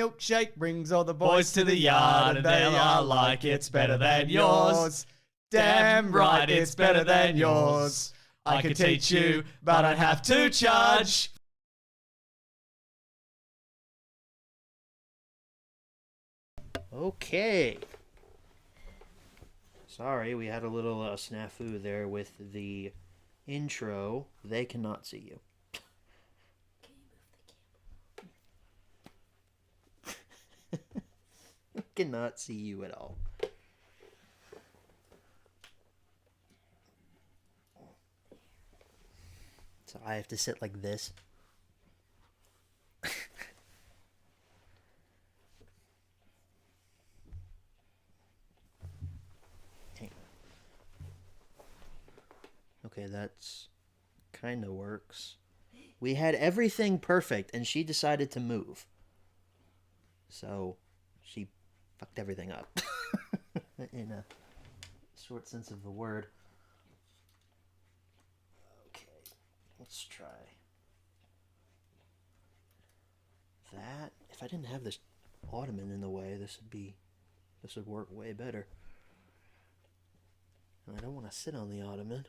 milkshake brings all the boys to the yard, and they are like, it's better than yours. Damn right, it's better than yours. I could teach you, but I'd have to charge. Okay. Sorry, we had a little snafu there with the intro. They cannot see you. Cannot see you at all. So I have to sit like this. Okay, that's kind of works. We had everything perfect, and she decided to move. So, she fucked everything up. In a short sense of the word. Okay, let's try that. If I didn't have this ottoman in the way, this would work way better. And I don't want to sit on the ottoman.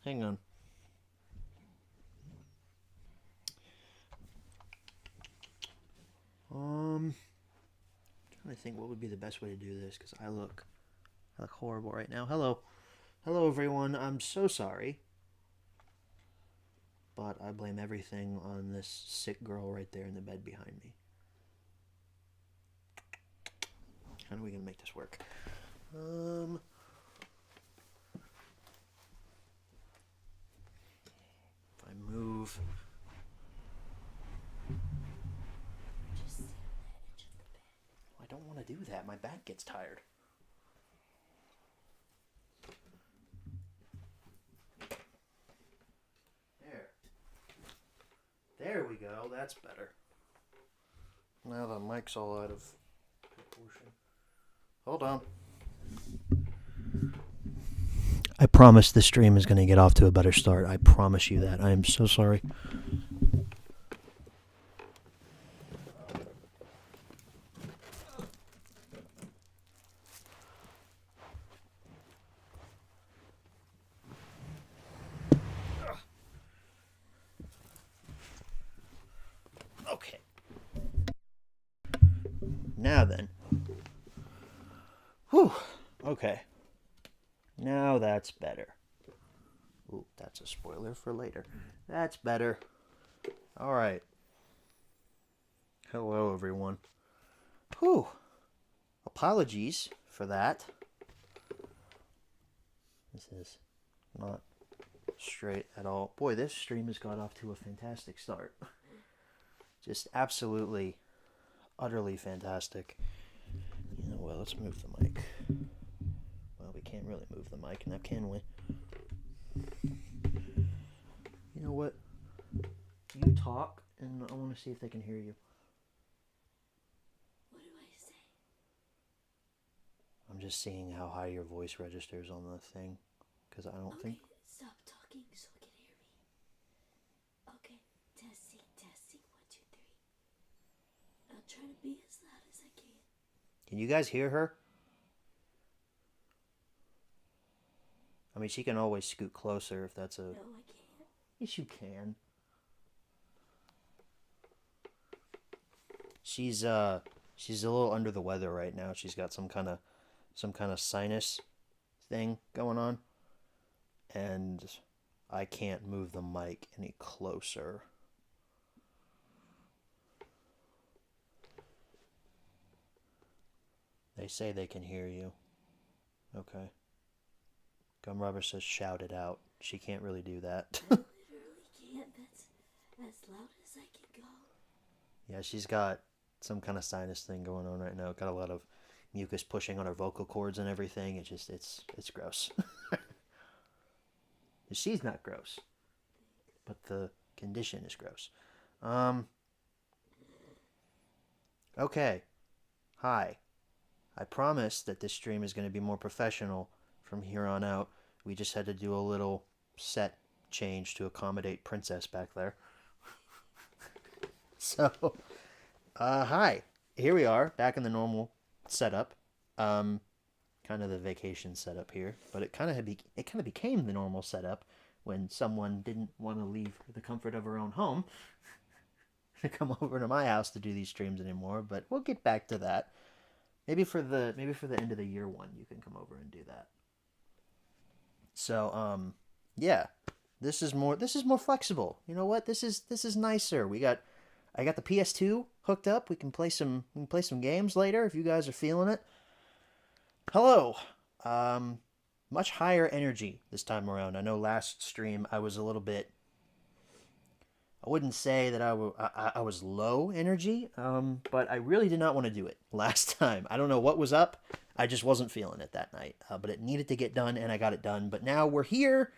Hang on. Trying to think what would be the best way to do this, because I look horrible right now. Hello everyone. I'm so sorry, but I blame everything on this sick girl right there in the bed behind me. How are we gonna make this work? If I move. I don't want to do that. My back gets tired. There we go. That's better. Now the mic's all out of proportion. Hold on. I promise the stream is going to get off to a better start. I promise you that. I am so sorry. Okay. Now then. Whew. Okay. Now that's better. Ooh, that's a spoiler for later. That's better. Alright. Hello, everyone. Whew. Apologies for that. This is not straight at all. Boy, this stream has got off to a fantastic start. Just absolutely, utterly fantastic. You know what, let's move the mic. Well, we can't really move the mic now, can we? You know what? You talk, and I want to see if they can hear you. What do I say? I'm just seeing how high your voice registers on the thing, because I don't think... Stop talking so I can hear me. Okay, testing, 1, 2, 3. I'll try to be as loud as I can. Can you guys hear her? I mean, she can always scoot closer if that's a... No, I can't. Yes, you can. She's a little under the weather right now. She's got some kind of sinus thing going on, and I can't move the mic any closer. They say they can hear you. Okay. Gum Rubber says shout it out. She can't really do that. I literally can't. That's as loud as I can go. Yeah, she's got some kind of sinus thing going on right now. Got a lot of mucus pushing on her vocal cords and everything. It's gross. She's not gross, but the condition is gross. Okay. Hi. I promise that this stream is going to be more professional from here on out. We just had to do a little set change to accommodate Princess back there. So, hi. Here we are, back in the normal setup. Kind of the vacation setup here, but it kind of became the normal setup when someone didn't want to leave the comfort of her own home to come over to my house to do these streams anymore. But we'll get back to that. Maybe for the end of the year one, you can come over and do that. So, yeah, this is more flexible. You know what? This is nicer. I got the PS2 hooked up. We can play some games later if you guys are feeling it. Hello. Much higher energy this time around. I know last stream I was a little bit. I wouldn't say that I was low energy, but I really did not want to do it last time. I don't know what was up. I just wasn't feeling it that night. But it needed to get done, and I got it done. But now we're here.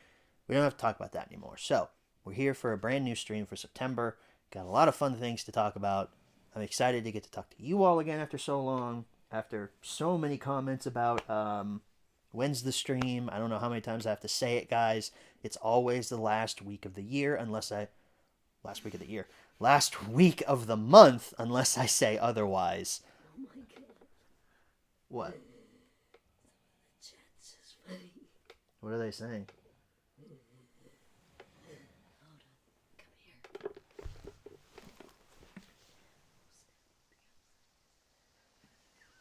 We don't have to talk about that anymore. So we're here for a brand new stream for September. Got a lot of fun things to talk about. I'm excited to get to talk to you all again after so long. After so many comments about when's the stream. I don't know how many times I have to say it, guys. It's always the last week of the year, last week of the month, unless I say otherwise. Oh my god. What? The chat's just funny. What are they saying? Hold on. Come here.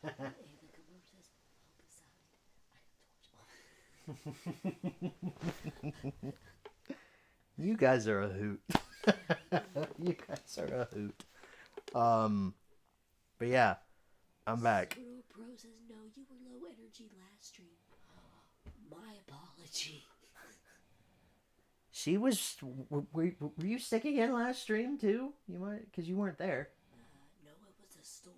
Ava, come over to this opposite. You guys are a hoot. You guys are a hoot. But yeah, I'm back. Squirrel Pro says no, you were low energy last stream. My apology. She was. Were you sick again last stream too? You might, because you weren't there. No, it was a storm.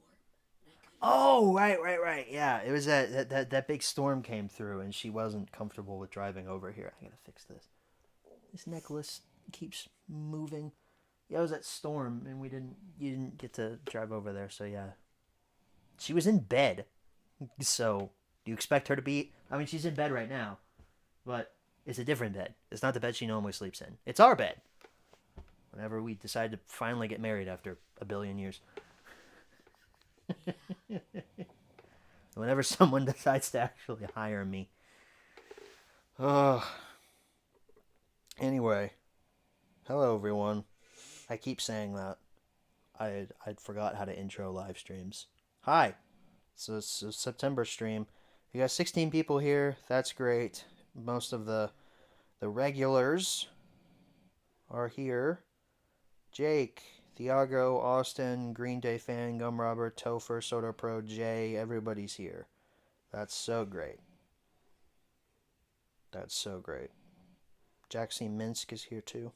Oh, right. Yeah, it was that big storm came through, and she wasn't comfortable with driving over here. I gotta fix this. This necklace keeps moving. Yeah, it was that storm, and you didn't get to drive over there. So yeah, she was in bed. So do you expect her to be? I mean, she's in bed right now, but it's a different bed. It's not the bed she normally sleeps in. It's our bed. Whenever we decide to finally get married after a billion years. Whenever someone decides to actually hire me. Anyway, hello everyone. I keep saying that. I'd forgot how to intro live streams. Hi. So it's a September stream. We got 16 people here. That's great. Most of the regulars are here. Jake, Thiago, Austin, Green Day fan, Gum Robber, Topher, Soda Pro, Jay, everybody's here. That's so great. That's so great. Jaxie Minsk is here too.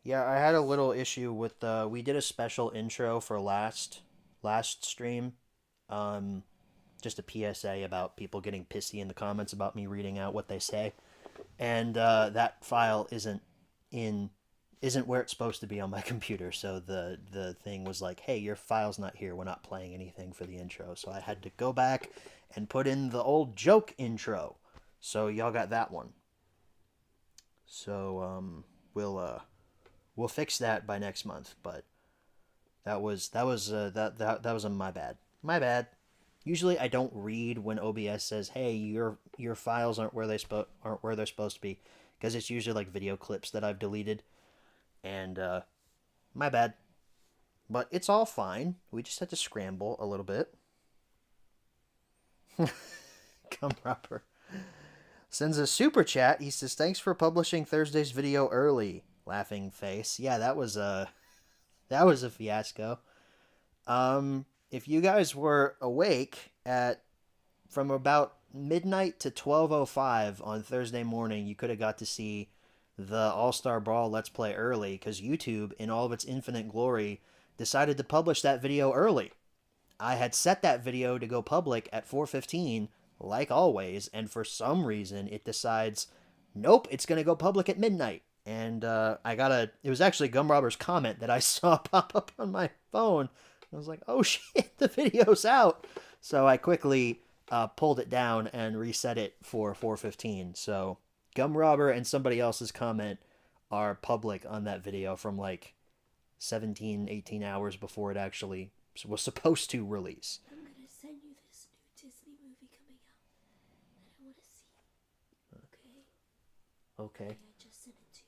Yeah, I had a little issue with we did a special intro for last stream. Just a PSA about people getting pissy in the comments about me reading out what they say. And that file isn't where it's supposed to be on my computer. So the thing was like, hey, your file's not here. We're not playing anything for the intro. So I had to go back and put in the old joke intro. So y'all got that one. So we'll fix that by next month. But that was my bad. My bad. Usually I don't read when OBS says, "Hey, your files aren't where they're supposed to be," because it's usually like video clips that I've deleted. And my bad. But it's all fine. We just had to scramble a little bit. Come proper. Sends a super chat. He says, "Thanks for publishing Thursday's video early." Laughing face. Yeah, that was a fiasco. If you guys were awake from about midnight to 12:05 on Thursday morning, you could have got to see the All-Star Brawl Let's Play early, because YouTube, in all of its infinite glory, decided to publish that video early. I had set that video to go public at 4:15, like always, and for some reason it decides, nope, it's going to go public at midnight. And it was actually Gumrobber's comment that I saw pop up on my phone. I was like, oh shit, the video's out. So I quickly pulled it down and reset it for 4:15. So Gumrobber and somebody else's comment are public on that video from like 17, 18 hours before it actually was supposed to release. I'm gonna send you this new Disney movie coming out that I want to see. Okay? Okay. I just sent it to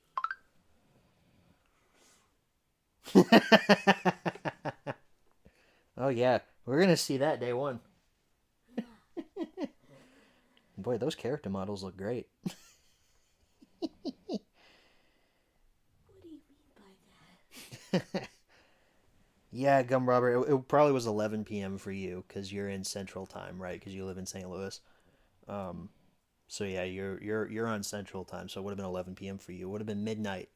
Oh yeah, we're gonna see that day one. Boy, those character models look great. What do you mean by that? Yeah, Gum Robber, it probably was 11 p.m. for you because you're in Central Time, right? Because you live in St. Louis. So yeah, you're on Central Time, so it would have been 11 p.m. for you. It would have been midnight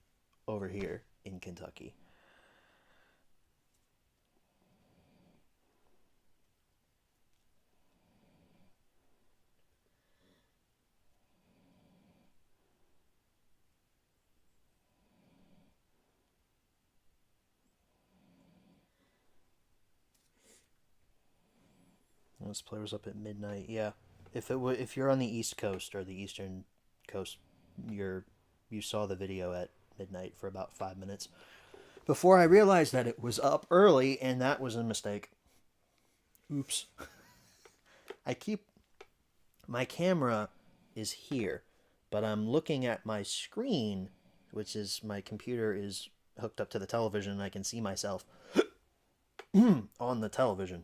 over here in Kentucky. This play was up at midnight. Yeah, if you're on the East Coast or the Eastern Coast, you saw the video at midnight for about 5 minutes before I realized that it was up early, and that was a mistake. Oops. My camera is here, but I'm looking at my screen, which is my computer is hooked up to the television, and I can see myself on the television.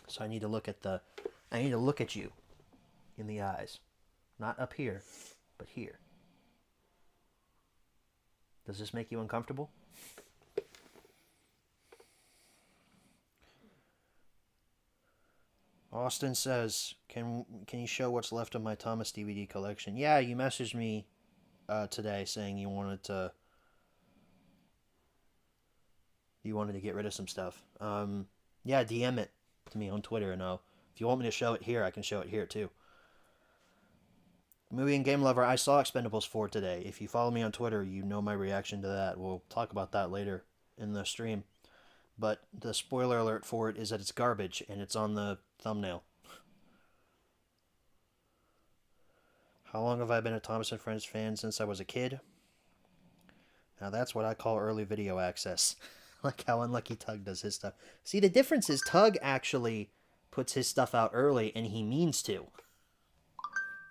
So I need to look at you in the eyes. Not up here, but here. Does this make you uncomfortable? Austin says, can you show what's left of my Thomas DVD collection? Yeah, you messaged me today saying you wanted to get rid of some stuff. Yeah, DM it to me on Twitter, and if you want me to show it here, I can show it here too. Movie and Game Lover, I saw Expendables 4 today. If you follow me on Twitter, you know my reaction to that. We'll talk about that later in the stream. But the spoiler alert for it is that it's garbage, and it's on the thumbnail. How long have I been a Thomas & Friends fan? Since I was a kid. Now that's what I call early video access. Like how Unlucky Tug does his stuff. See, the difference is Tug actually puts his stuff out early, and he means to.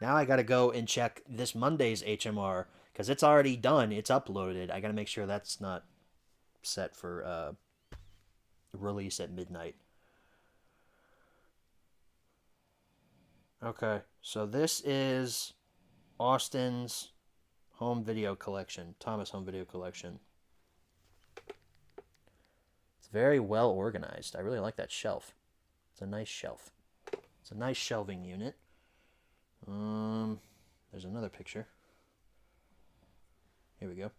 Now I gotta go and check this Monday's HMR, because it's already done. It's uploaded. I gotta make sure that's not set for release at midnight. Okay, so this is Austin's home video collection. Thomas home video collection. It's very well organized. I really like that shelf. It's a nice shelf. It's a nice shelving unit. There's another picture. Here we go.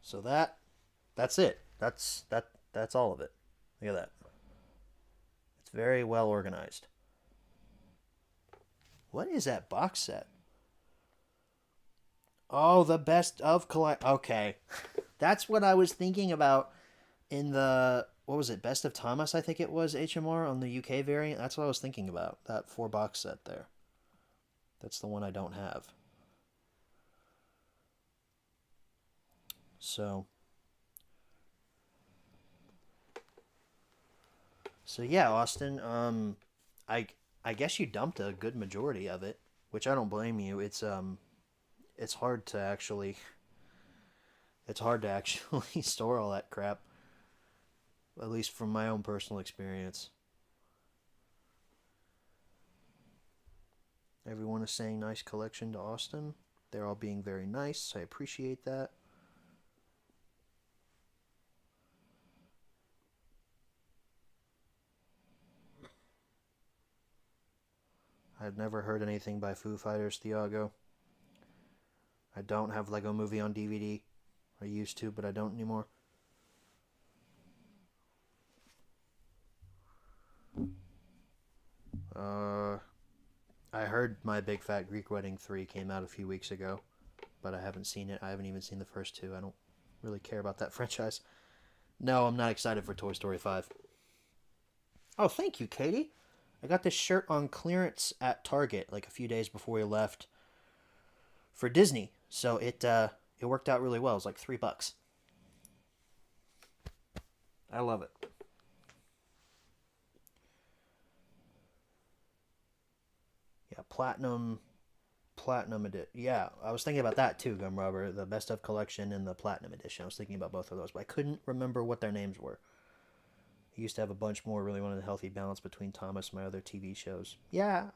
So that's it. That's all of it. Look at that. It's very well organized. What is that box set? Oh, the best of collect. Okay. That's what I was thinking about in the, what was it, Best of Thomas, I think it was, HMR on the UK variant. That's what I was thinking about, that 4-box set there. That's the one I don't have. So yeah, Austin, I guess you dumped a good majority of it, which I don't blame you. It's hard to actually store all that crap, at least from my own personal experience. Everyone is saying nice collection to Austin. They're all being very nice. I appreciate that. I've never heard anything by Foo Fighters, Thiago. I don't have Lego Movie on DVD. I used to, but I don't anymore. I heard My Big Fat Greek Wedding 3 came out a few weeks ago, but I haven't seen it. I haven't even seen the first two. I don't really care about that franchise. No, I'm not excited for Toy Story 5. Oh, thank you, Katie. I got this shirt on clearance at Target like a few days before we left for Disney. So it worked out really well. It was like $3. I love it. Yeah, platinum edition. Yeah, I was thinking about that too, Gum Rubber. The best of collection and the platinum edition. I was thinking about both of those, but I couldn't remember what their names were. He used to have a bunch more. Really wanted a healthy balance between Thomas and my other TV shows. Yeah,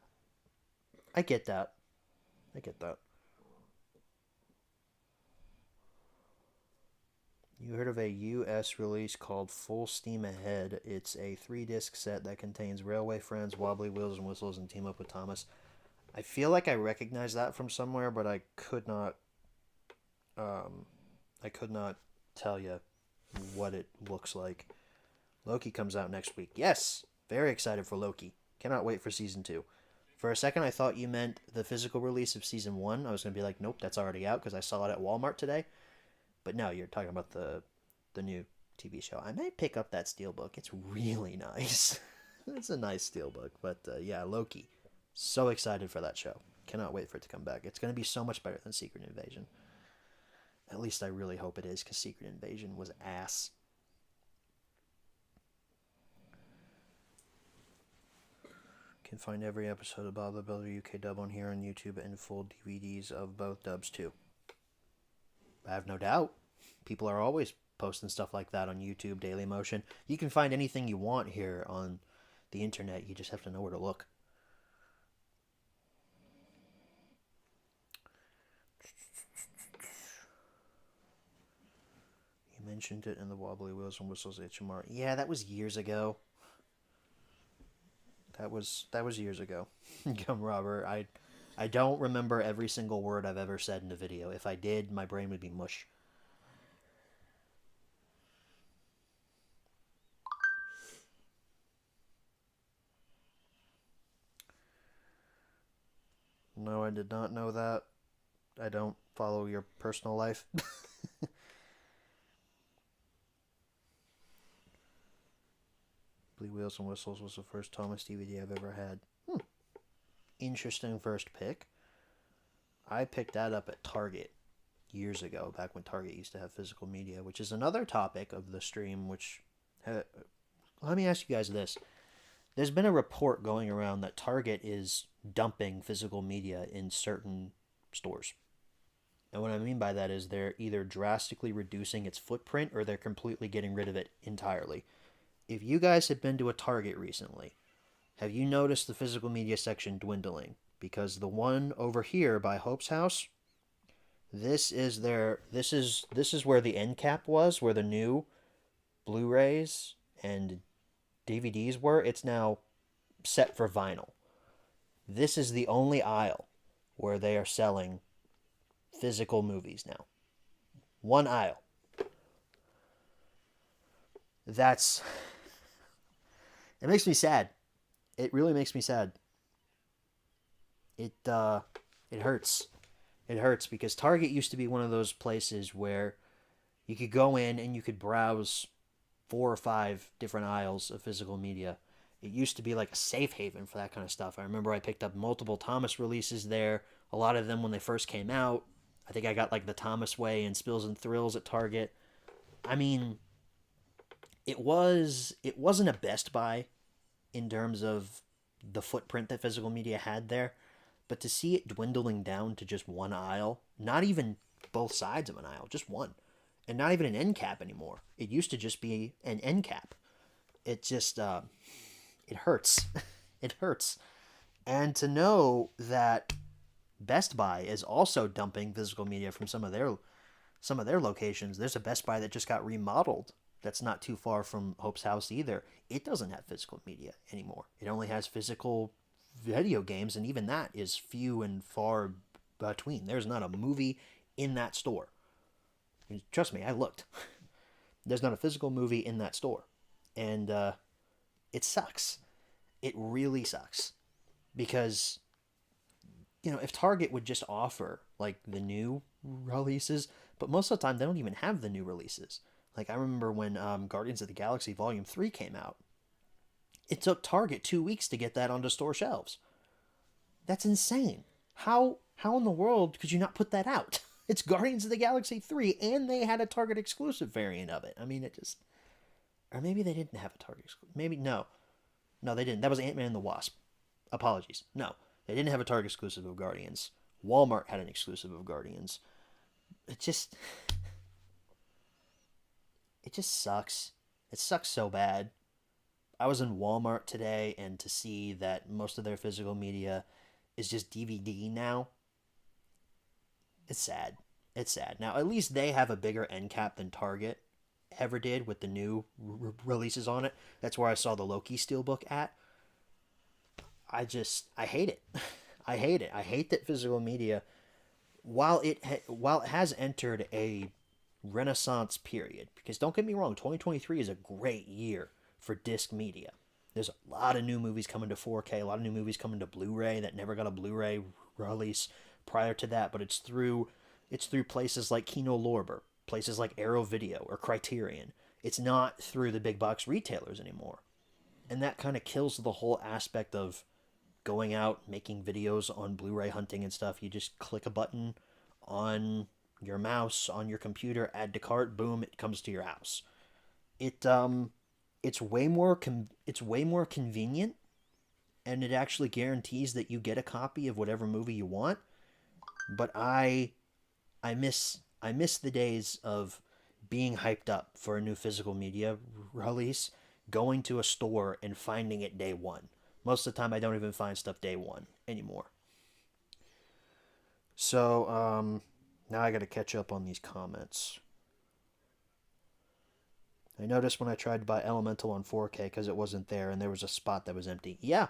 I get that. I get that. You heard of a US release called Full Steam Ahead. It's a 3-disc set that contains Railway Friends, Wobbly Wheels and Whistles, and Team Up with Thomas. I feel like I recognize that from somewhere, but I could not tell you what it looks like. Loki comes out next week. Yes, very excited for Loki. Cannot wait for season 2. For a second, I thought you meant the physical release of season 1. I was going to be like, nope, that's already out because I saw it at Walmart today. But no, you're talking about the new TV show. I might pick up that steelbook. It's really nice. It's a nice steelbook. But yeah, Loki. So excited for that show. Cannot wait for it to come back. It's going to be so much better than Secret Invasion. At least I really hope it is, because Secret Invasion was ass. Can find every episode of Bob the Builder UK dub on here on YouTube and full DVDs of both dubs too. I have no doubt. People are always posting stuff like that on YouTube, Dailymotion. You can find anything you want here on the internet. You just have to know where to look. You mentioned it in the Wobbly Wheels and Whistles HMR. Yeah, that was years ago. That was years ago. Gum Robber. I don't remember every single word I've ever said in a video. If I did, my brain would be mush. No, I did not know that. I don't follow your personal life. Blue Wheels and Whistles was the first Thomas DVD I've ever had. Interesting first pick. I picked that up at Target years ago, back when Target used to have physical media, which is another topic of the stream, which... let me ask you guys this. There's been a report going around that Target is dumping physical media in certain stores. And what I mean by that is they're either drastically reducing its footprint or they're completely getting rid of it entirely. If you guys have been to a Target recently, have you noticed the physical media section dwindling? Because the one over here by Hope's house, this is where the end cap was, where the new Blu-rays and DVDs were. It's now set for vinyl. This is the only aisle where they are selling physical movies now. One aisle. It makes me sad. It really makes me sad. It hurts. It hurts because Target used to be one of those places where you could go in and you could browse 4 or 5 different aisles of physical media. It used to be like a safe haven for that kind of stuff. I remember I picked up multiple Thomas releases there. A lot of them when they first came out. I think I got like the Thomas Way and Spills and Thrills at Target. I mean, it wasn't a Best Buy in terms of the footprint that physical media had there, but to see it dwindling down to just one aisle, not even both sides of an aisle, just one, and not even an end cap anymore. It used to just be an end cap. It just, it hurts. It hurts. And to know that Best Buy is also dumping physical media from some of their locations. There's a Best Buy that just got remodeled that's not too far from Hope's house either. It doesn't have physical media anymore. It only has physical video games, and even that is few and far between. There's not a movie in that store. Trust me, I looked. There's not a physical movie in that store. And it sucks. It really sucks. Because, if Target would just offer, like, the new releases, but most of the time they don't even have the new releases. Like, I remember when Guardians of the Galaxy Volume 3 came out. It took Target 2 weeks to get that onto store shelves. That's insane. How in the world could you not put that out? It's Guardians of the Galaxy 3, and they had a Target exclusive variant of it. I mean, it just... Or maybe they didn't have a Target exclusive. Maybe, no. No, they didn't. That was Ant-Man and the Wasp. Apologies. No, they didn't have a Target exclusive of Guardians. Walmart had an exclusive of Guardians. It just sucks. It sucks so bad. I was in Walmart today, and to see that most of their physical media is just DVD now, it's sad. It's sad. Now, at least they have a bigger end cap than Target ever did with the new releases on it. That's where I saw the Loki Steelbook at. I hate it. I hate it. I hate that physical media, while it has entered a renaissance period, because don't get me wrong, 2023 is a great year for disc media. There's a lot of new movies coming to 4K, a lot of new movies coming to Blu-ray that never got a Blu-ray release prior to that, but it's through places like Kino Lorber, places like Arrow Video or Criterion. It's not through the big box retailers anymore. And that kind of kills the whole aspect of going out, making videos on Blu-ray hunting and stuff. You just click a button on your mouse, on your computer, add to cart, boom, it comes to your house. It's way more convenient, and it actually guarantees that you get a copy of whatever movie you want. But I miss the days of being hyped up for a new physical media release, going to a store and finding it day one. Most of the time, I don't even find stuff day one anymore. So, now I got to catch up on these comments. I noticed when I tried to buy Elemental on 4K because it wasn't there and there was a spot that was empty. Yeah,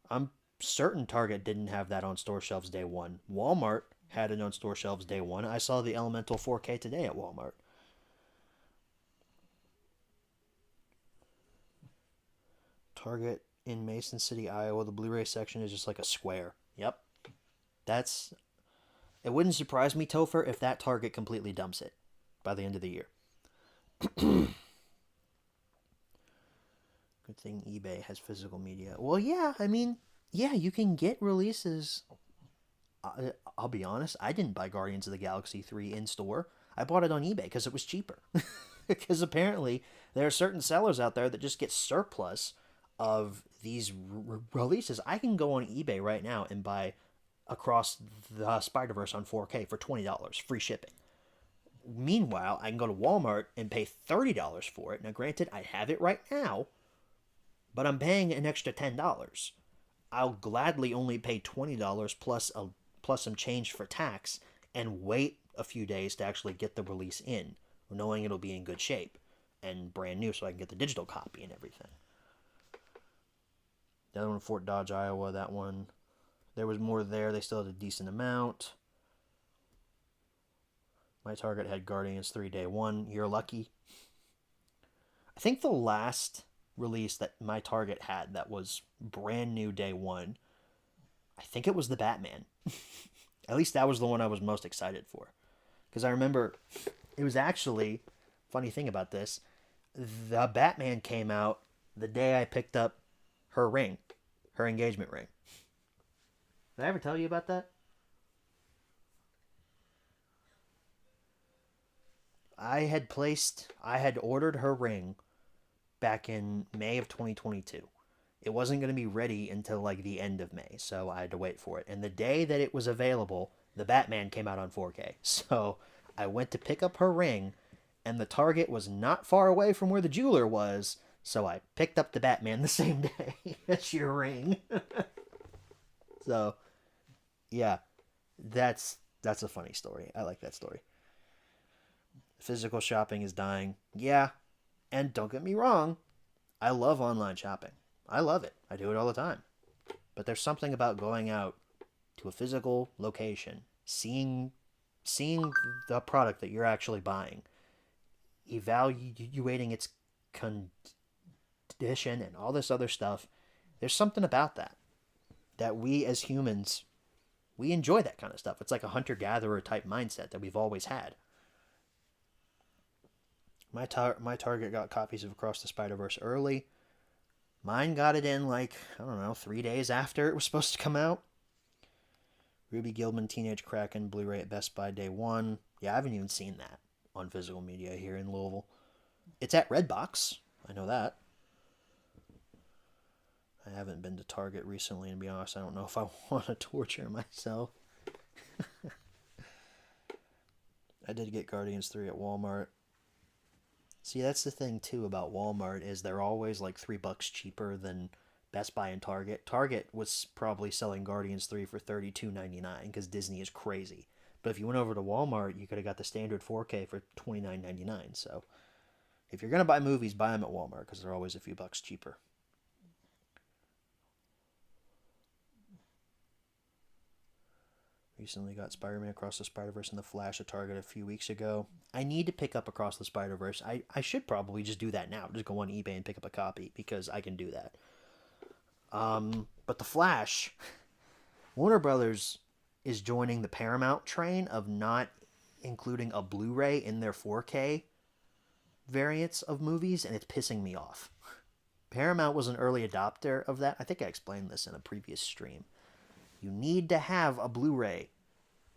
I'm certain Target didn't have that on store shelves day one. Walmart had it on store shelves day one. I saw the Elemental 4K today at Walmart. Target in Mason City, Iowa, the Blu-ray section is just like a square. Yep. It wouldn't surprise me, Topher, if that Target completely dumps it by the end of the year. Good thing eBay has physical media. Well, yeah, I mean, yeah, you can get releases. I'll be honest, I didn't buy Guardians of the Galaxy 3 in store. I bought it on eBay because it was cheaper. Because apparently there are certain sellers out there that just get surplus of these releases. I can go on eBay right now and buy Across the Spider-Verse on 4K for $20, free shipping. Meanwhile, I can go to Walmart and pay $30 for it. Now, granted, I have it right now, but I'm paying an extra $10. I'll gladly only pay $20 plus some change for tax and wait a few days to actually get the release in, knowing it'll be in good shape and brand new so I can get the digital copy and everything. The other one, Fort Dodge, Iowa, that one, there was more there. They still had a decent amount. My Target had Guardians 3 day one. You're lucky. I think the last release that my Target had that was brand new day one, I think it was the Batman. At least that was the one I was most excited for. Because I remember it was actually, funny thing about this, the Batman came out the day I picked up her ring, her engagement ring. Did I ever tell you about that? I had ordered her ring back in May of 2022. It wasn't going to be ready until like the end of May, so I had to wait for it. And the day that it was available, the Batman came out on 4K. So I went to pick up her ring, and the Target was not far away from where the jeweler was, so I picked up the Batman the same day as your ring. So, yeah, that's a funny story. I like that story. Physical shopping is dying. Yeah, and don't get me wrong, I love online shopping. I love it. I do it all the time. But there's something about going out to a physical location, seeing the product that you're actually buying, evaluating its condition and all this other stuff. There's something about that we as humans, we enjoy that kind of stuff. It's like a hunter-gatherer type mindset that we've always had. My Target got copies of Across the Spider-Verse early. Mine got it in 3 days after it was supposed to come out. Ruby Gilman, Teenage Kraken, Blu-ray at Best Buy day one. Yeah, I haven't even seen that on physical media here in Louisville. It's at Redbox. I know that. I haven't been to Target recently, and to be honest, I don't know if I want to torture myself. I did get Guardians 3 at Walmart. See, that's the thing, too, about Walmart, is they're always like $3 cheaper than Best Buy and Target. Target was probably selling Guardians 3 for $32.99 because Disney is crazy. But if you went over to Walmart, you could have got the standard 4K for $29.99. So if you're going to buy movies, buy them at Walmart because they're always a few bucks cheaper. Recently got Spider-Man Across the Spider-Verse and The Flash at Target a few weeks ago. I need to pick up Across the Spider-Verse. I should probably just do that now. Just go on eBay and pick up a copy because I can do that. But The Flash, Warner Brothers is joining the Paramount train of not including a Blu-ray in their 4K variants of movies, and it's pissing me off. Paramount was an early adopter of that. I think I explained this in a previous stream. You need to have a Blu-ray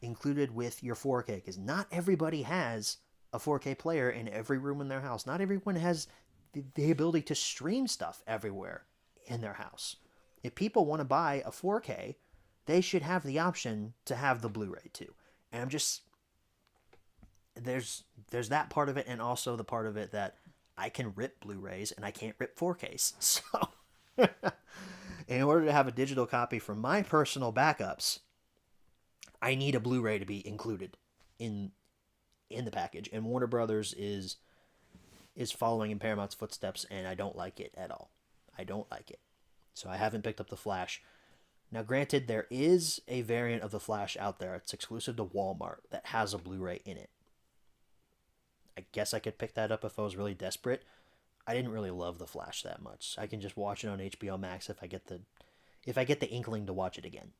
included with your 4K because not everybody has a 4K player in every room in their house. Not everyone has the ability to stream stuff everywhere in their house. If people want to buy a 4K, they should have the option to have the Blu-ray too. And I'm just... There's that part of it, and also the part of it that I can rip Blu-rays and I can't rip 4Ks. So... In order to have a digital copy for my personal backups, I need a Blu-ray to be included in the package. And Warner Brothers is following in Paramount's footsteps, and I don't like it at all. I don't like it. So I haven't picked up The Flash. Now, granted, there is a variant of The Flash out there. It's exclusive to Walmart that has a Blu-ray in it. I guess I could pick that up if I was really desperate. I didn't really love The Flash that much. I can just watch it on HBO Max if I get the inkling to watch it again.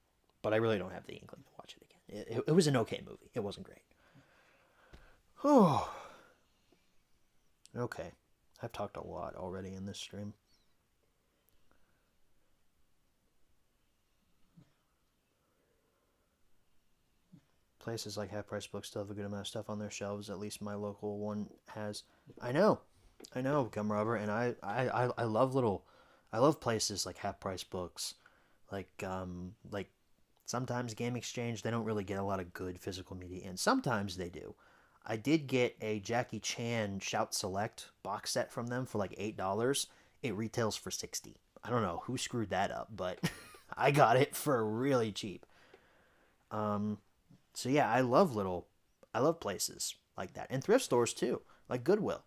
But I really don't have the inkling to watch it again. It was an okay movie. It wasn't great. Oh. Okay. I've talked a lot already in this stream. Places like Half Price Books still have a good amount of stuff on their shelves. At least my local one has. I know, Gum Rubber, and I love places like Half Price Books, like sometimes Game Exchange. They don't really get a lot of good physical media in. Sometimes they do. I did get a Jackie Chan Shout Select box set from them for like $8. It retails for $60. I don't know who screwed that up, but I got it for really cheap. So yeah, I love places like that, and thrift stores too, like Goodwill.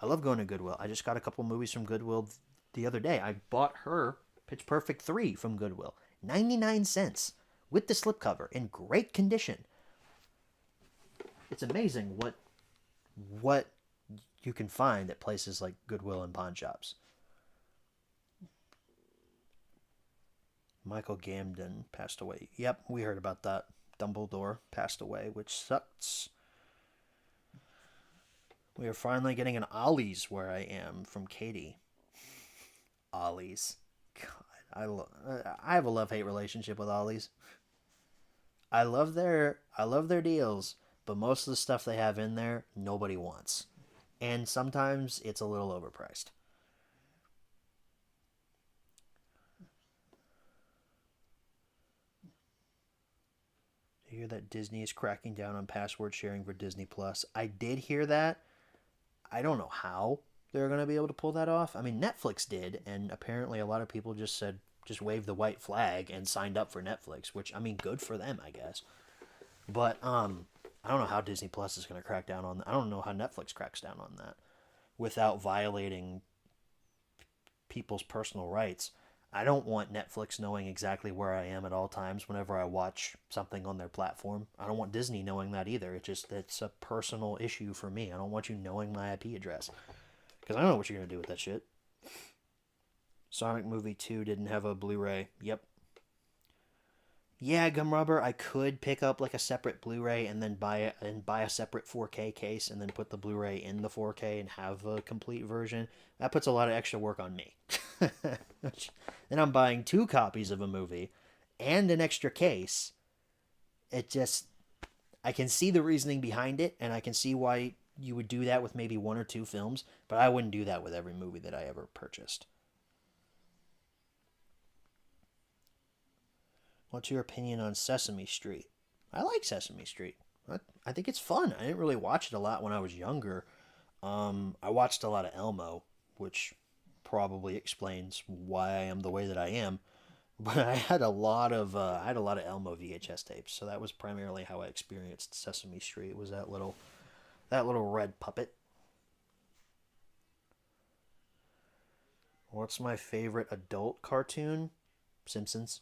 I love going to Goodwill. I just got a couple movies from Goodwill the other day. I bought her Pitch Perfect 3 from Goodwill. 99 cents with the slipcover in great condition. It's amazing what you can find at places like Goodwill and pawn shops. Michael Gambon passed away. Yep, we heard about that. Dumbledore passed away, which sucks. We are finally getting an Ollie's where I am from Katie. Ollie's. God, I have a love-hate relationship with Ollie's. I love their deals, but most of the stuff they have in there, nobody wants. And sometimes it's a little overpriced. You hear that Disney is cracking down on password sharing for Disney Plus? I did hear that. I don't know how they're going to be able to pull that off. I mean, Netflix did, and apparently a lot of people just waved the white flag and signed up for Netflix, which, I mean, good for them, I guess. But I don't know how Disney Plus is going to crack down on that. I don't know how Netflix cracks down on that without violating people's personal rights. I don't want Netflix knowing exactly where I am at all times whenever I watch something on their platform. I don't want Disney knowing that either. It's a personal issue for me. I don't want you knowing my IP address. Because I don't know what you're going to do with that shit. Sonic Movie 2 didn't have a Blu-ray. Yep. Yeah, Gum Rubber, I could pick up like a separate Blu-ray and then buy a separate 4K case and then put the Blu-ray in the 4K and have a complete version. That puts a lot of extra work on me. Then I'm buying 2 copies of a movie and an extra case it just, I can see the reasoning behind it, and I can see why you would do that with maybe 1 or 2 films, but I wouldn't do that with every movie that I ever purchased. What's your opinion on Sesame Street? I like Sesame Street. I think it's fun. I didn't really watch it a lot when I was younger. I watched a lot of Elmo, which probably explains why I am the way that I am. But I had a lot of Elmo VHS tapes, so that was primarily how I experienced Sesame Street. Was that little red puppet. What's my favorite adult cartoon? Simpsons.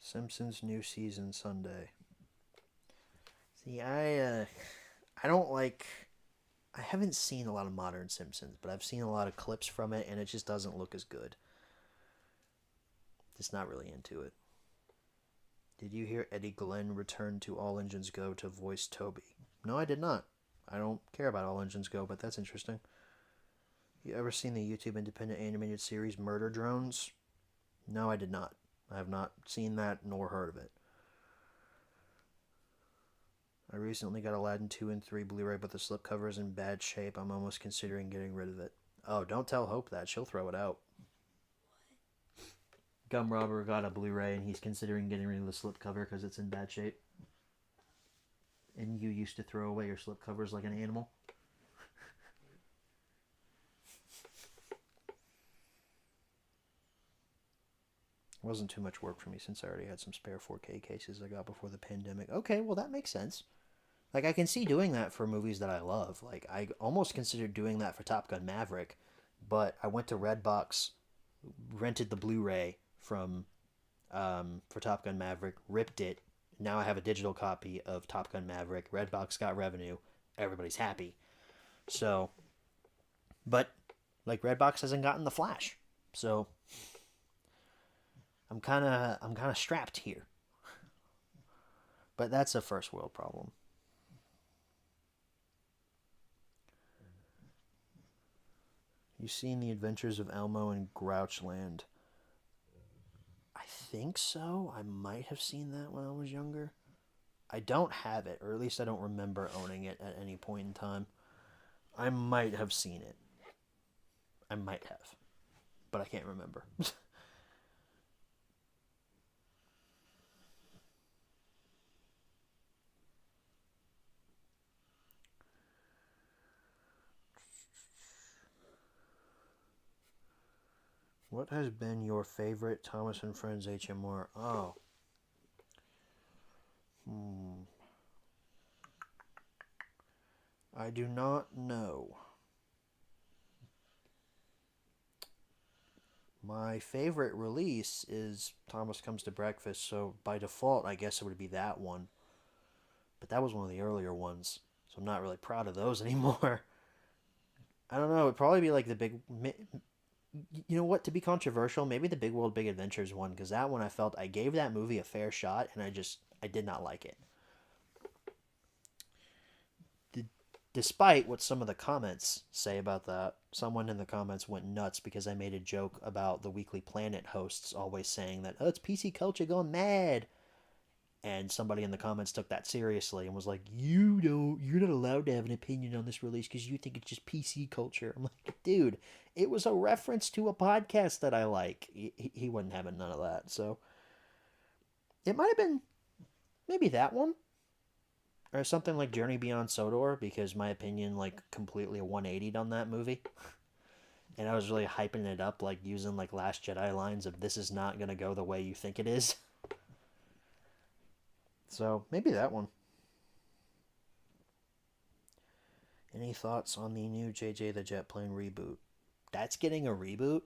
Simpsons new season Sunday. See, I don't like. I haven't seen a lot of modern Simpsons, but I've seen a lot of clips from it, and it just doesn't look as good. Just not really into it. Did you hear Eddie Glenn return to All Engines Go to voice Toby? No, I did not. I don't care about All Engines Go, but that's interesting. You ever seen the YouTube independent animated series Murder Drones? No, I did not. I have not seen that nor heard of it. I recently got Aladdin 2 and 3 Blu-ray, but the slipcover is in bad shape. I'm almost considering getting rid of it. Oh, don't tell Hope that. She'll throw it out. Gum Robber got a Blu-ray, and he's considering getting rid of the slipcover because it's in bad shape. And you used to throw away your slipcovers like an animal. It wasn't too much work for me since I already had some spare 4K cases I got before the pandemic. Okay, well that makes sense. Like, I can see doing that for movies that I love. Like, I almost considered doing that for Top Gun Maverick, but I went to Redbox, rented the Blu-ray from for Top Gun Maverick, ripped it. Now I have a digital copy of Top Gun Maverick. Redbox got revenue. Everybody's happy. So, but like Redbox hasn't gotten the Flash, so I'm kind of strapped here. But that's a first world problem. You seen The Adventures of Elmo in Grouchland? I think so. I might have seen that when I was younger. I don't have it, or at least I don't remember owning it at any point in time. I might have seen it. I might have. But I can't remember. What has been your favorite Thomas and Friends HMR? Oh. I do not know. My favorite release is Thomas Comes to Breakfast, so by default, I guess it would be that one. But that was one of the earlier ones, so I'm not really proud of those anymore. I don't know, it'd probably be like the big... You know what, to be controversial, maybe the Big World Big Adventures one, because that one I felt I gave that movie a fair shot, and I did not like it. Despite what some of the comments say about that, someone in the comments went nuts because I made a joke about the Weekly Planet hosts always saying that, oh, it's PC culture gone mad. And somebody in the comments took that seriously and was like, you're not allowed to have an opinion on this release because you think it's just PC culture. I'm like, dude, it was a reference to a podcast that I like. He wasn't having none of that. So it might have been maybe that one. Or something like Journey Beyond Sodor, because my opinion, like, completely 180'd on that movie. And I was really hyping it up, like, using, like, Last Jedi lines of, this is not gonna go the way you think it is. So, maybe that one. Any thoughts on the new JJ the Jet Plane reboot? That's getting a reboot?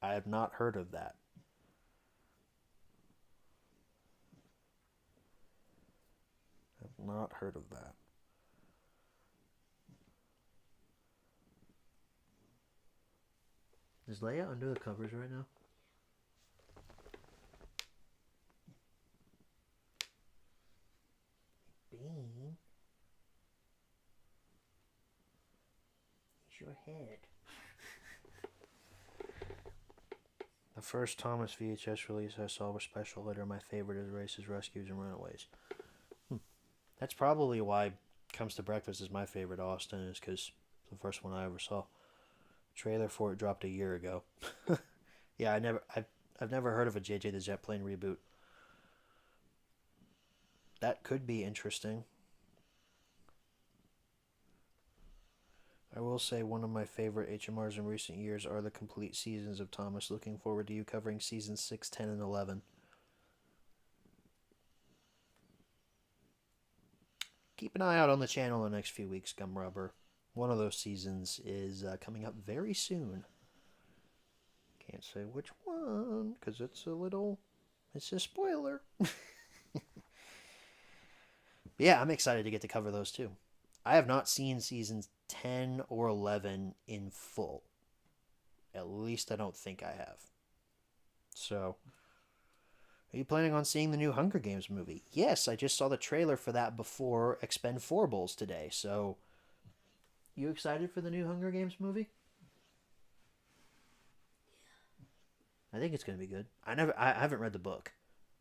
I have not heard of that. I've not heard of that. Is Leia under the covers right now? Bean. your head. The first Thomas VHS release I saw was Special Letter. My favorite is Races, Rescues, and Runaways. That's probably why Comes to Breakfast is my favorite Austin, is because it's the first one I ever saw. Trailer for it dropped a year ago. Yeah, I've never heard of a JJ the Jet Plane reboot. That could be interesting. I will say one of my favorite HMRs in recent years are the complete seasons of Thomas. Looking forward to you covering seasons 6, 10, and 11. Keep an eye out on the channel in the next few weeks, Gum Rubber. One of those seasons is coming up very soon. Can't say which one, because it's a spoiler. Yeah, I'm excited to get to cover those too. I have not seen seasons 10 or 11 in full. At least I don't think I have. So, are you planning on seeing the new Hunger Games movie? Yes, I just saw the trailer for that before Expend4bles today. So, you excited for the new Hunger Games movie? I think it's going to be good. I haven't read the book.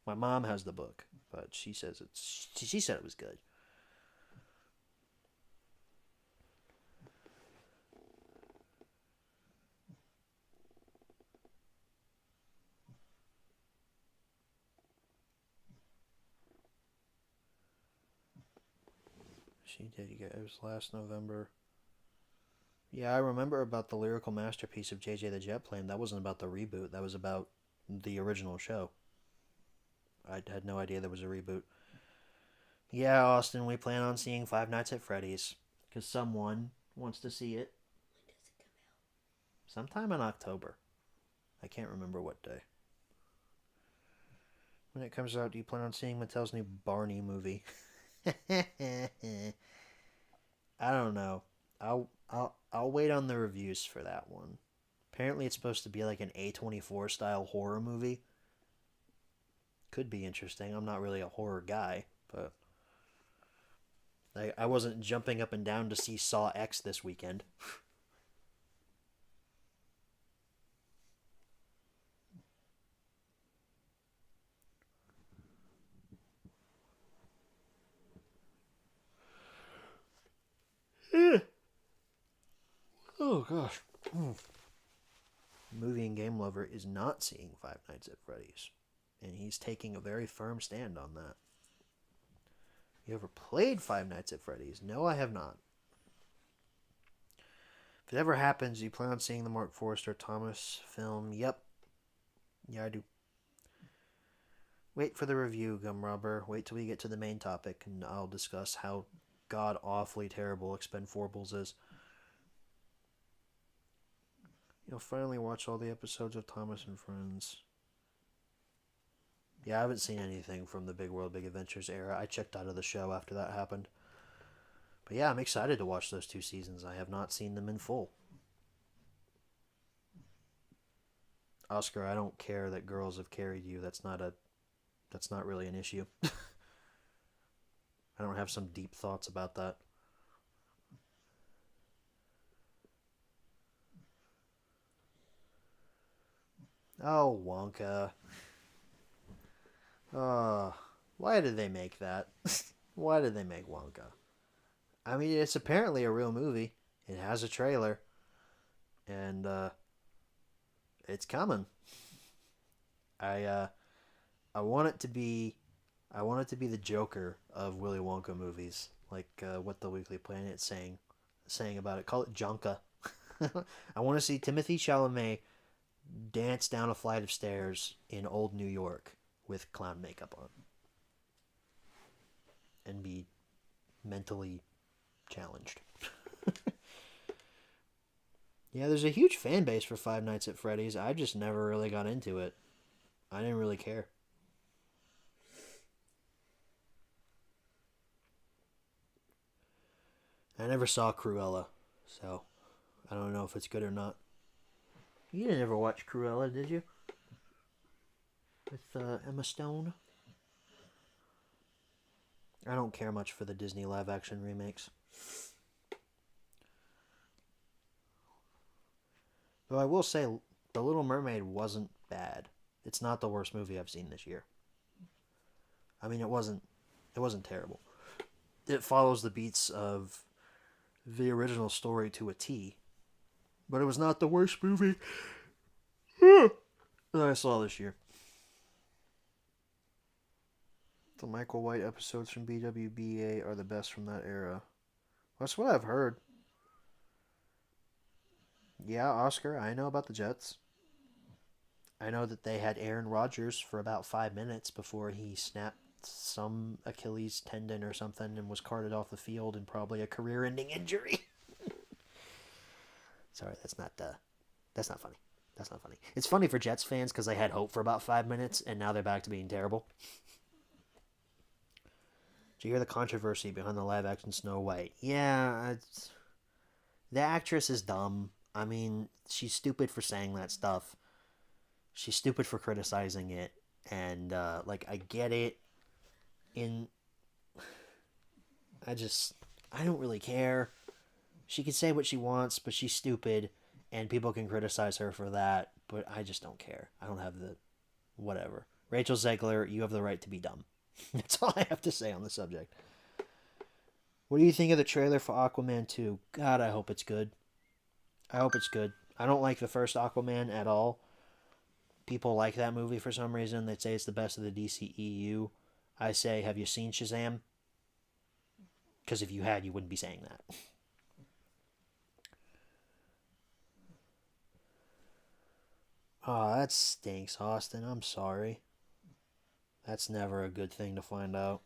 My mom has the book, but she said it was good. She did get it was last November. Yeah, I remember about the lyrical masterpiece of JJ the Jet Plane. That wasn't about the reboot. That was about the original show. I had no idea there was a reboot. Yeah, Austin, we plan on seeing Five Nights at Freddy's because someone wants to see it. When does it come out? Sometime in October. I can't remember what day. When it comes out, do you plan on seeing Mattel's new Barney movie? I don't know. I'll wait on the reviews for that one. Apparently it's supposed to be like an A24 style horror movie. Could be interesting. I'm not really a horror guy, but I wasn't jumping up and down to see Saw X this weekend. Oh gosh. Movie and game lover is not seeing Five Nights at Freddy's, and he's taking a very firm stand on that. You ever played Five Nights at Freddy's? No, I have not. If it ever happens, you plan on seeing the Mark Forrester Thomas film? Yep. Yeah, I do. Wait for the review, Gum Rubber. Wait till we get to the main topic, and I'll discuss how god-awfully terrible Expend4bles is. You'll finally watch all the episodes of Thomas and Friends. Yeah, I haven't seen anything from the Big World, Big Adventures era. I checked out of the show after that happened. But yeah, I'm excited to watch those 2 seasons. I have not seen them in full. Oscar, I don't care that girls have carried you. That's not really an issue. I don't have some deep thoughts about that. Oh, Wonka. Why did they make that? Why did they make Wonka? I mean, it's apparently a real movie. It has a trailer. And, it's coming. I want it to be the Joker of Willy Wonka movies. Like, what the Weekly Planet saying about it. Call it Jonka. I want to see Timothée Chalamet dance down a flight of stairs in old New York with clown makeup on and be mentally challenged. Yeah, there's a huge fan base for Five Nights at Freddy's. I just never really got into it. I didn't really care. I never saw Cruella, so I don't know if it's good or not. You didn't ever watch Cruella, did you? With Emma Stone? I don't care much for the Disney live-action remakes. Though I will say, The Little Mermaid wasn't bad. It's not the worst movie I've seen this year. I mean, it wasn't terrible. It follows the beats of the original story to a T. But it was not the worst movie that I saw this year. The Michael White episodes from BWBA are the best from that era. That's what I've heard. Yeah, Oscar, I know about the Jets. I know that they had Aaron Rodgers for about 5 minutes before he snapped some Achilles tendon or something and was carted off the field in probably a career-ending injury. Sorry, that's not funny. That's not funny. It's funny for Jets fans because they had hope for about 5 minutes and now they're back to being terrible. Did you hear the controversy behind the live-action Snow White? Yeah, the actress is dumb. I mean, she's stupid for saying that stuff. She's stupid for criticizing it. And, I get it. I don't really care. She can say what she wants, but she's stupid. And people can criticize her for that. But I just don't care. I don't have the... whatever. Rachel Zegler, you have the right to be dumb. That's all I have to say on the subject. What do you think of the trailer for Aquaman 2? God, I hope it's good. I hope it's good. I don't like the first Aquaman at all. People like that movie for some reason. They say it's the best of the DCEU. I say, have you seen Shazam? Because if you had, you wouldn't be saying that. Oh, that stinks, Austin. I'm sorry. That's never a good thing to find out.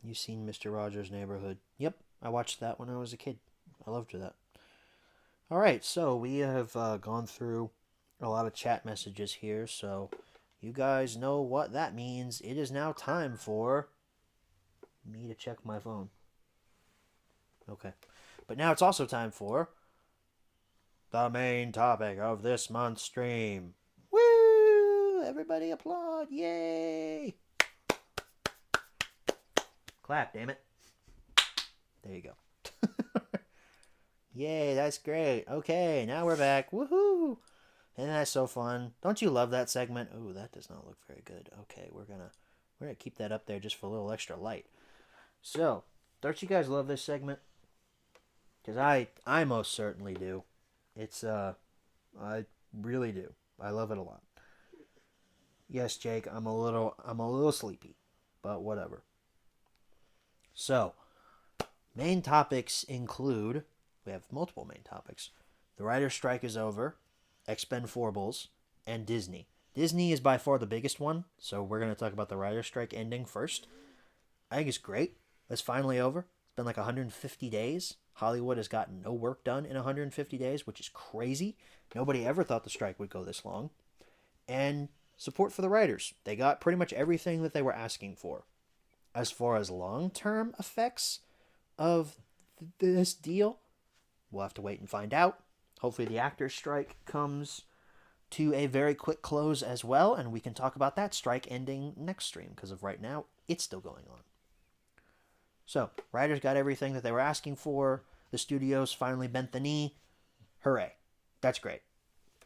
You seen Mr. Rogers' Neighborhood? Yep, I watched that when I was a kid. I loved that. Alright, so we have gone through a lot of chat messages here, so you guys know what that means. It is now time for me to check my phone. Okay. But now it's also time for the main topic of this month's stream. Woo! Everybody applaud. Yay! Clap, damn it. There you go. Yay, that's great. Okay, now we're back. Woohoo! Isn't that so fun? Don't you love that segment? Ooh, that does not look very good. Okay, we're gonna keep that up there just for a little extra light. So, don't you guys love this segment? Because I most certainly do. It's I really do. I love it a lot. Yes, Jake, I'm a little sleepy, but whatever. So, main topics include, we have multiple main topics. The writer's strike is over, Expendables, and Disney. Disney is by far the biggest one, so we're going to talk about the writer's strike ending first. I think it's great. It's finally over. It's been like 150 days. Hollywood has gotten no work done in 150 days, which is crazy. Nobody ever thought the strike would go this long. And support for the writers. They got pretty much everything that they were asking for. As far as long-term effects of this deal, we'll have to wait and find out. Hopefully the actors' strike comes to a very quick close as well, and we can talk about that strike ending next stream, because of right now, it's still going on. So, writers got everything that they were asking for. The studios finally bent the knee. Hooray. That's great.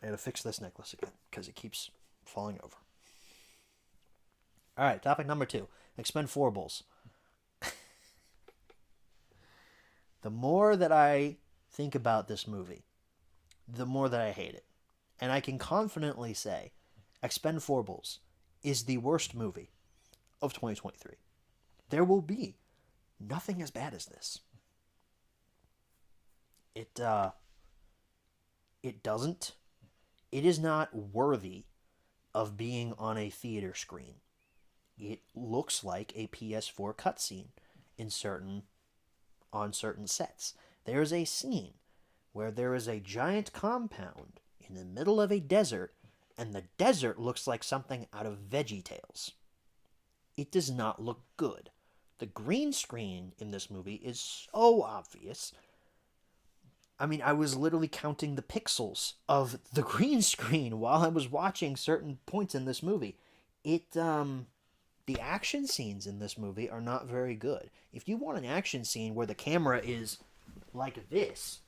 I gotta fix this necklace again, because it keeps falling over. Alright, topic number 2. Expendables. The more that I think about this movie, the more that I hate it. And I can confidently say Expendables is the worst movie of 2023. There will be nothing as bad as this. It is not worthy of being on a theater screen. It looks like a PS4 cutscene on certain sets. There's a scene where there is a giant compound in the middle of a desert, and the desert looks like something out of VeggieTales. It does not look good. The green screen in this movie is so obvious. I mean, I was literally counting the pixels of the green screen while I was watching certain points in this movie. the action scenes in this movie are not very good. If you want an action scene where the camera is like this,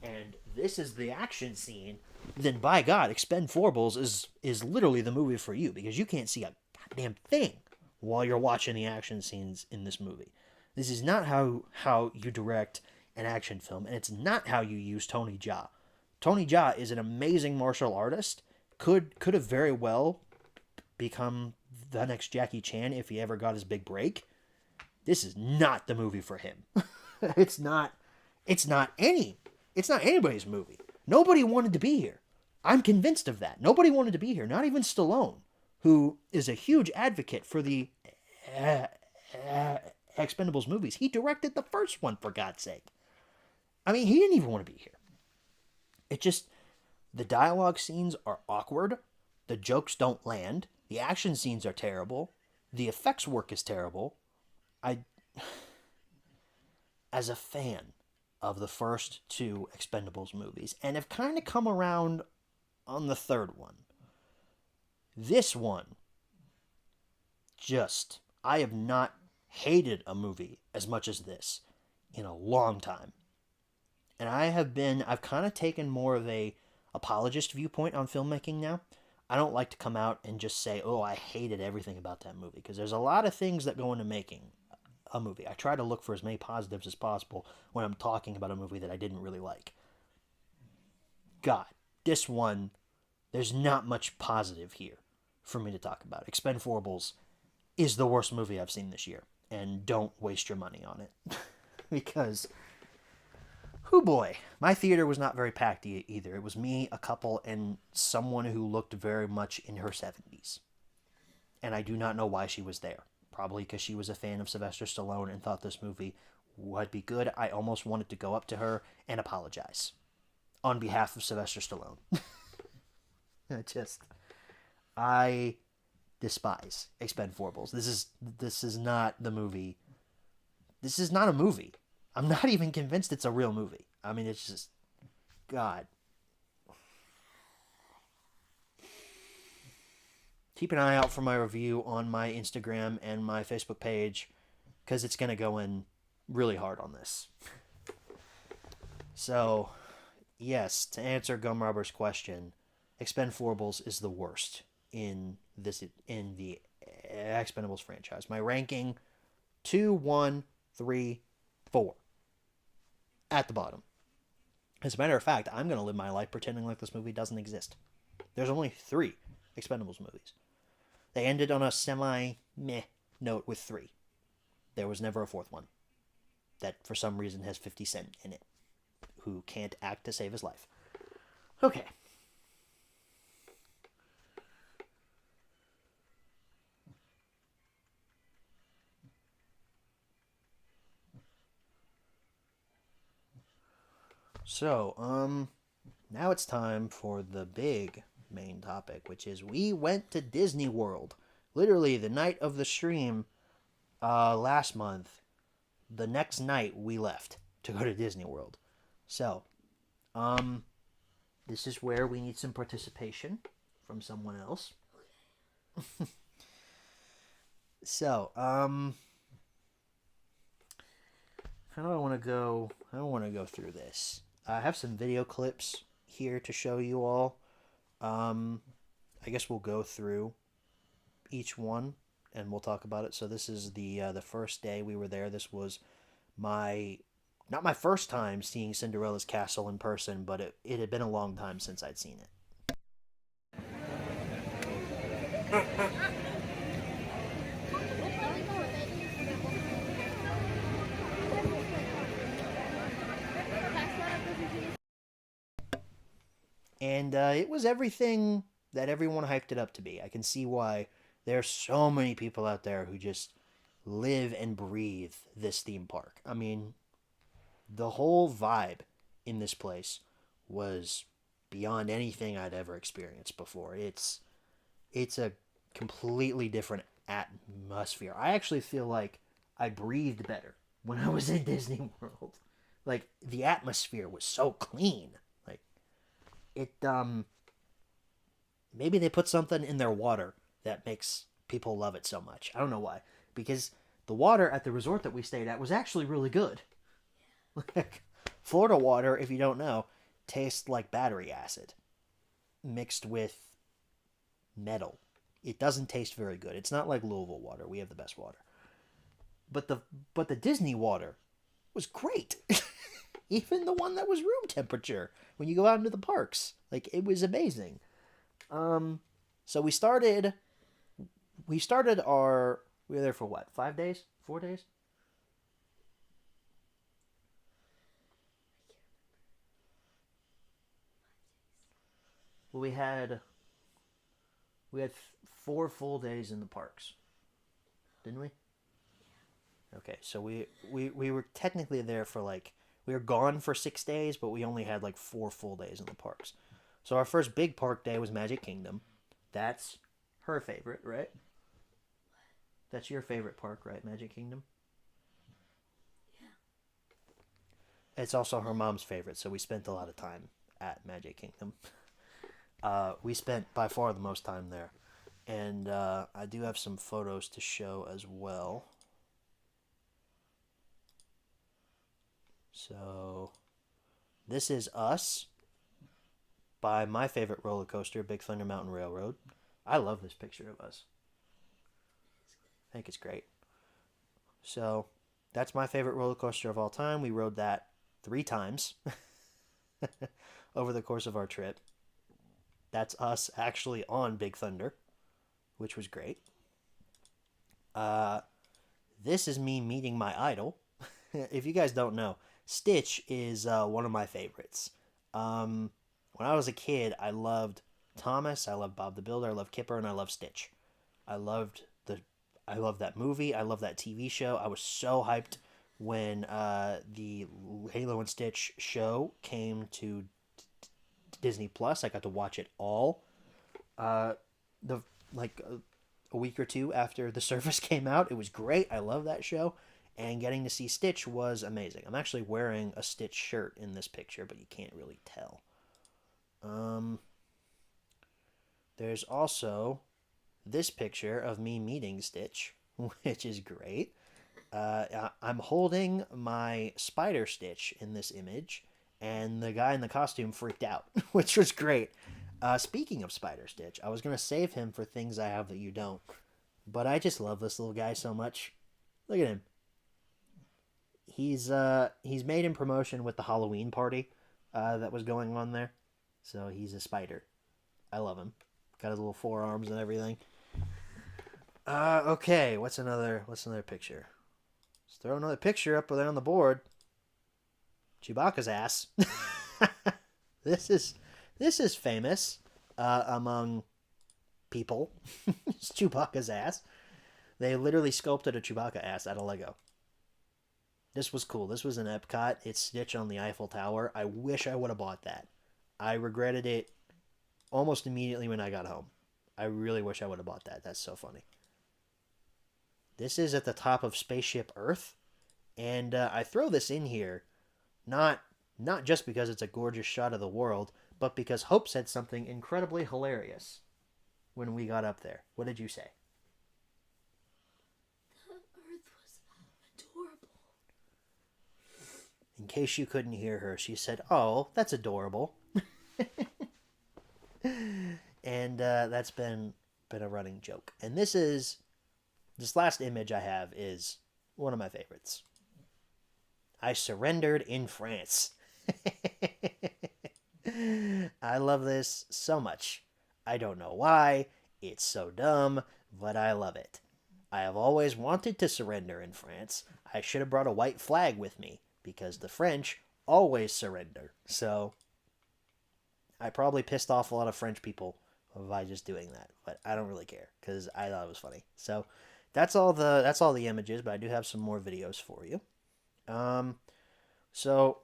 and this is the action scene, then by God, Expendables is literally the movie for you, because you can't see a goddamn thing while you're watching the action scenes in this movie. This is not how you direct an action film, and it's not how you use Tony Jaa. Tony Jaa is an amazing martial artist, could have very well become the next Jackie Chan if he ever got his big break. This is not the movie for him. It's not anybody's movie. Nobody wanted to be here. I'm convinced of that. Nobody wanted to be here, not even Stallone, who is a huge advocate for the Expendables movies. He directed the first one, for God's sake. I mean, he didn't even want to be here. It just, the dialogue scenes are awkward. The jokes don't land. The action scenes are terrible. The effects work is terrible. As a fan of the first two Expendables movies, and have kind of come around on the third one, this one, I have not hated a movie as much as this in a long time. And I've kind of taken more of a apologist viewpoint on filmmaking now. I don't like to come out and just say, oh, I hated everything about that movie, because there's a lot of things that go into making a movie. I try to look for as many positives as possible when I'm talking about a movie that I didn't really like. God, this one, there's not much positive here for me to talk about. Expendables is the worst movie I've seen this year, and don't waste your money on it. Because, oh boy, my theater was not very packed either. It was me, a couple, and someone who looked very much in her 70s. And I do not know why she was there. Probably because she was a fan of Sylvester Stallone and thought this movie would be good. I almost wanted to go up to her and apologize on behalf of Sylvester Stallone. I despise Expendables. This is not the movie. This is not a movie. I'm not even convinced it's a real movie. I mean, it's just, God. Keep an eye out for my review on my Instagram and my Facebook page, because it's going to go in really hard on this. So, yes, to answer Gumrubber's question, Expendables is the worst in the Expendables franchise. My ranking, 2, 1, 3, 4. At the bottom. As a matter of fact, I'm going to live my life pretending like this movie doesn't exist. There's only 3 Expendables movies. They ended on a semi-meh note with 3. There was never a 4th one. That, for some reason, has 50 Cent in it. Who can't act to save his life. Okay. So, now it's time for the big main topic, which is we went to Disney World. Literally, the night of the stream last month, the next night we left to go to Disney World. So, this is where we need some participation from someone else. So, how do I want to go? I don't want to go through this. I have some video clips here to show you all. I guess we'll go through each one and we'll talk about it. So this is the first day we were there. This was not my first time seeing Cinderella's castle in person, but it had been a long time since I'd seen it. And it was everything that everyone hyped it up to be. I can see why there are so many people out there who just live and breathe this theme park. I mean, the whole vibe in this place was beyond anything I'd ever experienced before. It's a completely different atmosphere. I actually feel like I breathed better when I was in Disney World. Like, the atmosphere was so clean. Like, maybe they put something in their water that makes people love it so much. I don't know why. Because the water at the resort that we stayed at was actually really good. Like, Florida water, if you don't know, tastes like battery acid mixed with metal. It doesn't taste very good. It's not like Louisville water. We have the best water. But the Disney water was great. Even the one that was room temperature when you go out into the parks. Like, it was amazing. So we were there for what? 5 days? 4 days? Well, we had 4 full days in the parks, didn't we? Okay, so we were technically there for like, we were gone for 6 days, but we only had like 4 full days in the parks. So our first big park day was Magic Kingdom. That's her favorite, right? That's your favorite park, right? Magic Kingdom? Yeah. It's also her mom's favorite, so we spent a lot of time at Magic Kingdom. We spent by far the most time there. And I do have some photos to show as well. So, this is us by my favorite roller coaster, Big Thunder Mountain Railroad. I love this picture of us. I think it's great. So, that's my favorite roller coaster of all time. We rode that 3 times over the course of our trip. That's us actually on Big Thunder, which was great. This is me meeting my idol. If you guys don't know, Stitch is one of my favorites. When I was a kid, I loved Thomas, I loved Bob the Builder, I loved Kipper, and I loved Stitch. I loved that movie. I love that TV show. I was so hyped when the Halo and Stitch show came to Disney Plus. I got to watch it all. A week or 2 after The Surface came out, it was great. I love that show. And getting to see Stitch was amazing. I'm actually wearing a Stitch shirt in this picture, but you can't really tell. There's also this picture of me meeting Stitch, which is great. I'm holding my Spider Stitch in this image, and the guy in the costume freaked out, which was great. Speaking of Spider Stitch, I was going to save him for things I have that you don't, but I just love this little guy so much. Look at him. He's made in promotion with the Halloween party that was going on there. So he's a spider. I love him. Got his little forearms and everything. Okay, what's another picture? Let's throw another picture up there on the board. Chewbacca's ass. This is famous among people. It's Chewbacca's ass. They literally sculpted a Chewbacca ass out of Lego. This was cool. This was in Epcot. It's Stitch on the Eiffel Tower. I wish I would have bought that. I regretted it almost immediately when I got home. I really wish I would have bought that. That's so funny. This is at the top of Spaceship Earth. And I throw this in here not just because it's a gorgeous shot of the world, but because Hope said something incredibly hilarious when we got up there. What did you say? The Earth was adorable. In case you couldn't hear her, she said, "Oh, that's adorable." And that's been a running joke. And this last image I have is one of my favorites. I surrendered in France. I love this so much. I don't know why. It's so dumb, but I love it. I have always wanted to surrender in France. I should have brought a white flag with me, because the French always surrender. So I probably pissed off a lot of French people by just doing that, but I don't really care because I thought it was funny. So that's all the images, but I do have some more videos for you. So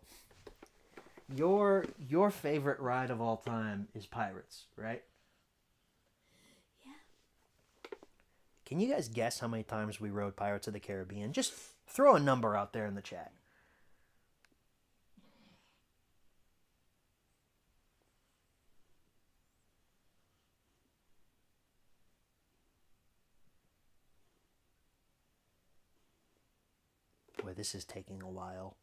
your favorite ride of all time is Pirates, right? Yeah. Can you guys guess how many times we rode Pirates of the Caribbean? Just throw a number out there in the chat. Boy, this is taking a while.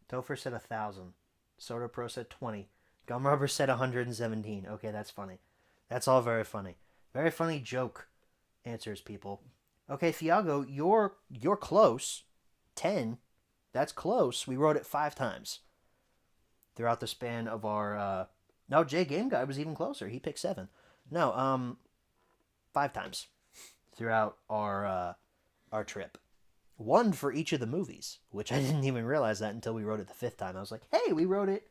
Topher said 1,000. Soda Pro said 20. Gum Rubber said 117. Okay, that's funny. That's all very funny. Very funny joke answers, people. Okay, Thiago, you're close. 10. That's close. We wrote it 5 times throughout the span of our... No, Jay Game Guy was even closer. He picked 7. No, 5 times throughout our trip. 1 for each of the movies, which I didn't even realize that until we wrote it the 5th time. I was like, hey, we wrote it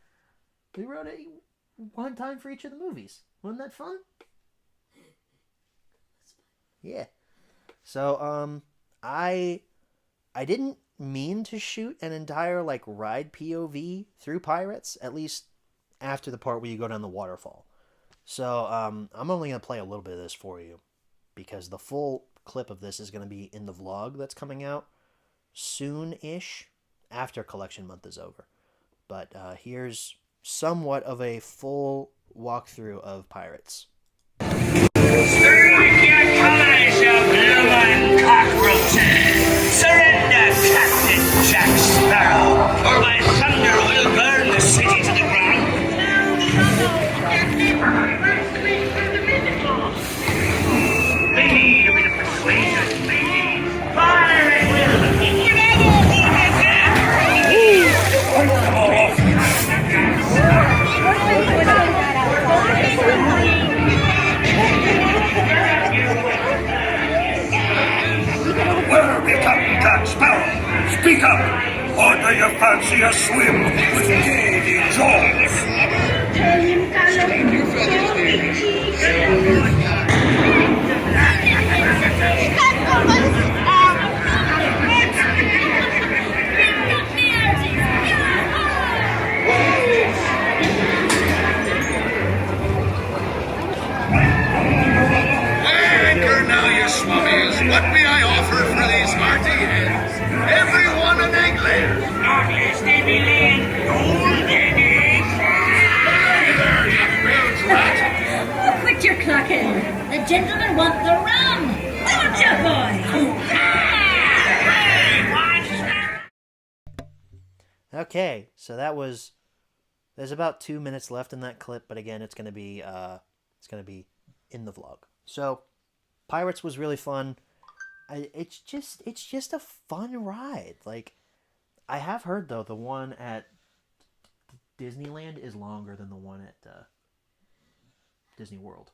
1 time for each of the movies. Wasn't that fun? Yeah. So, I didn't mean to shoot an entire, like, ride POV through Pirates, at least after the part where you go down the waterfall. So, I'm only going to play a little bit of this for you, because the full clip of this is going to be in the vlog that's coming out soon-ish, after Collection Month is over. But here's somewhat of a full walkthrough of Pirates. Strike your colors, you blue-eyed cockroaches! Surrender, Captain Jack Sparrow, or my thunder will burn the city to the ground! They need a bit of persuasion, ladies. Fire at will! Where be Captain Jack Sparrow? Speak up! Or do you fancy a swim with Davy Jones? Anchor now, you swummies. What may I offer for these hearty heads? Everyone an egg layer. Not least they be laying golden eggs. Hey there, you bilge rat. Quit your clucking. The gentlemen want the rum. Don't you, boy? Okay, so that was... There's about 2 minutes left in that clip, but again, it's gonna be in the vlog. So, Pirates was really fun. It's just a fun ride. Like, I have heard though the one at Disneyland is longer than the one at Disney World.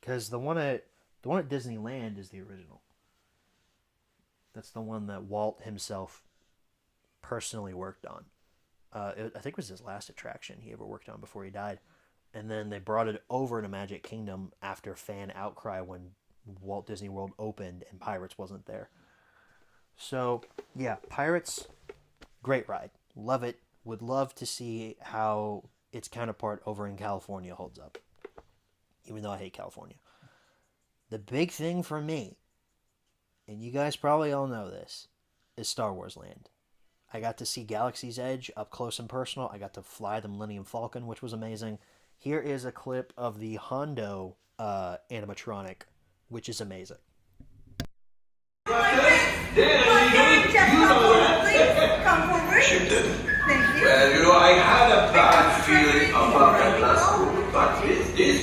Because the one at Disneyland is the original. That's the one that Walt himself personally worked on. I think it was his last attraction he ever worked on before he died. And then they brought it over to Magic Kingdom after fan outcry when Walt Disney World opened and Pirates wasn't there. So, yeah, Pirates, great ride. Love it. Would love to see how its counterpart over in California holds up. Even though I hate California. The big thing for me, and you guys probably all know this, is Star Wars Land. I got to see Galaxy's Edge up close and personal. I got to fly the Millennium Falcon, which was amazing. Here is a clip of the Hondo animatronic, which is amazing. She did. Well, I had a bad feeling about that last group, but with this,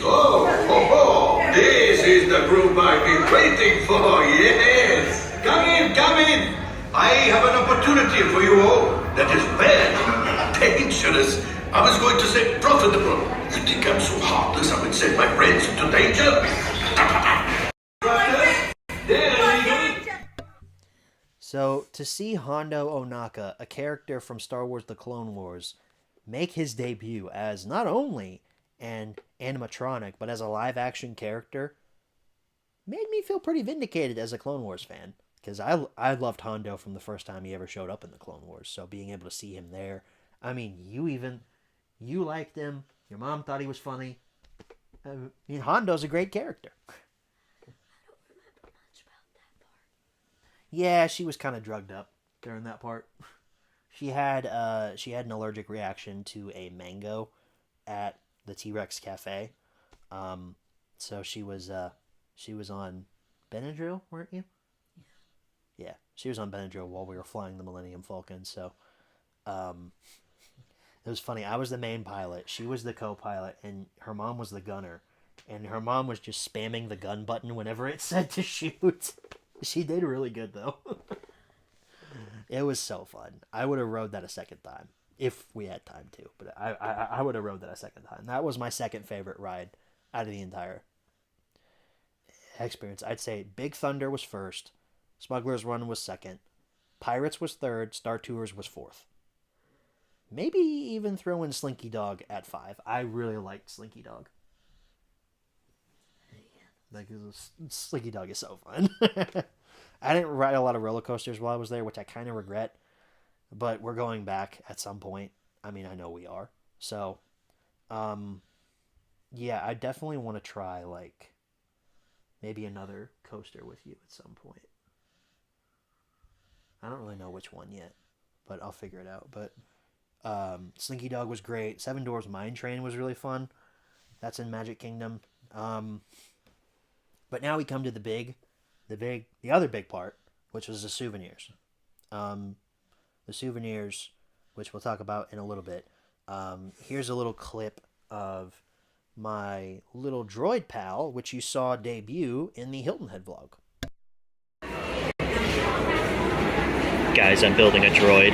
this is the group I've been waiting for, yes! Come in! I have an opportunity for you all that is very dangerous. I was going to say profitable. You think I'm so heartless I would send my friends into danger? So, to see Hondo Ohnaka, a character from Star Wars The Clone Wars, make his debut as not only an animatronic, but as a live-action character, made me feel pretty vindicated as a Clone Wars fan. Because I loved Hondo from the first time he ever showed up in the Clone Wars. So being able to see him there. I mean, you liked him. Your mom thought he was funny. I mean, Hondo's a great character. I don't remember much about that part. Yeah, she was kind of drugged up during that part. She had an allergic reaction to a mango at the T-Rex Cafe. So she was on Benadryl, weren't you? Yeah, she was on Benadryl while we were flying the Millennium Falcon. So, it was funny. I was the main pilot. She was the co-pilot, and her mom was the gunner. And her mom was just spamming the gun button whenever it said to shoot. She did really good, though. It was so fun. I would have rode that a second time if we had time to. But I would have rode that a second time. That was my second favorite ride out of the entire experience. I'd say Big Thunder was first. Smuggler's Run was second. Pirates was third. Star Tours was fourth. Maybe even throw in Slinky Dog at 5. I really liked Slinky Dog. Like, Slinky Dog is so fun. I didn't ride a lot of roller coasters while I was there, which I kind of regret. But we're going back at some point. I mean, I know we are. So, yeah, I definitely want to try, like, maybe another coaster with you at some point. I don't really know which one yet, but I'll figure it out. But Slinky Dog was great. Seven Dwarfs Mine Train was really fun. That's in Magic Kingdom. But now we come to the other big part, which was the souvenirs. The souvenirs, which we'll talk about in a little bit. Here's a little clip of my little droid pal, which you saw debut in the Hilton Head vlog. Guys, I'm building a droid.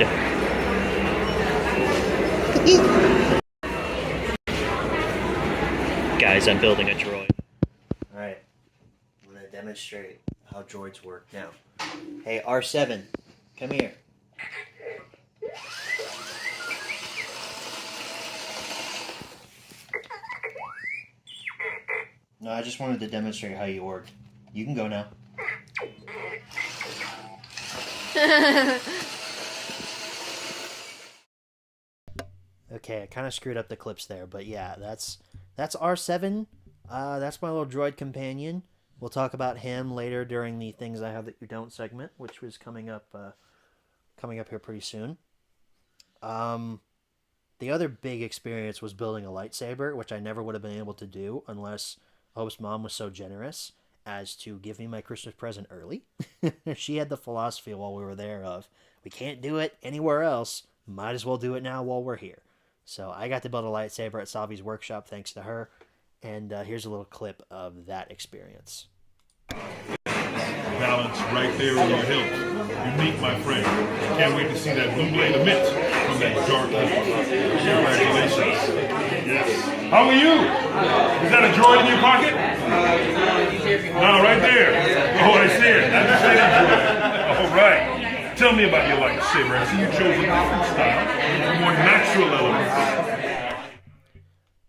Guys, I'm building a droid. Alright, I'm going to demonstrate how droids work now. Hey, R7, come here. No, I just wanted to demonstrate how you work. You can go now. Okay, I kind of screwed up the clips there, but yeah, that's R7. That's my little droid companion. We'll talk about him later during the Things I Have That You Don't segment, which was coming up here pretty soon. The other big experience was building a lightsaber, which I never would have been able to do unless Hope's mom was so generous as to give me my Christmas present early. She had the philosophy while we were there of, we can't do it anywhere else, might as well do it now while we're here. So I got to build a lightsaber at Savi's workshop thanks to her, and here's a little clip of that experience. Balance right there on your hilt. Unique, my friend. Can't wait to see that blue blade emit from that dark hilt. Congratulations. Yes. How are you? Is that a droid in your pocket? No, right there. Oh, I see it. I just say that droid. All right. Tell me about your lightsaber. I see you chose a different style, a more natural elements.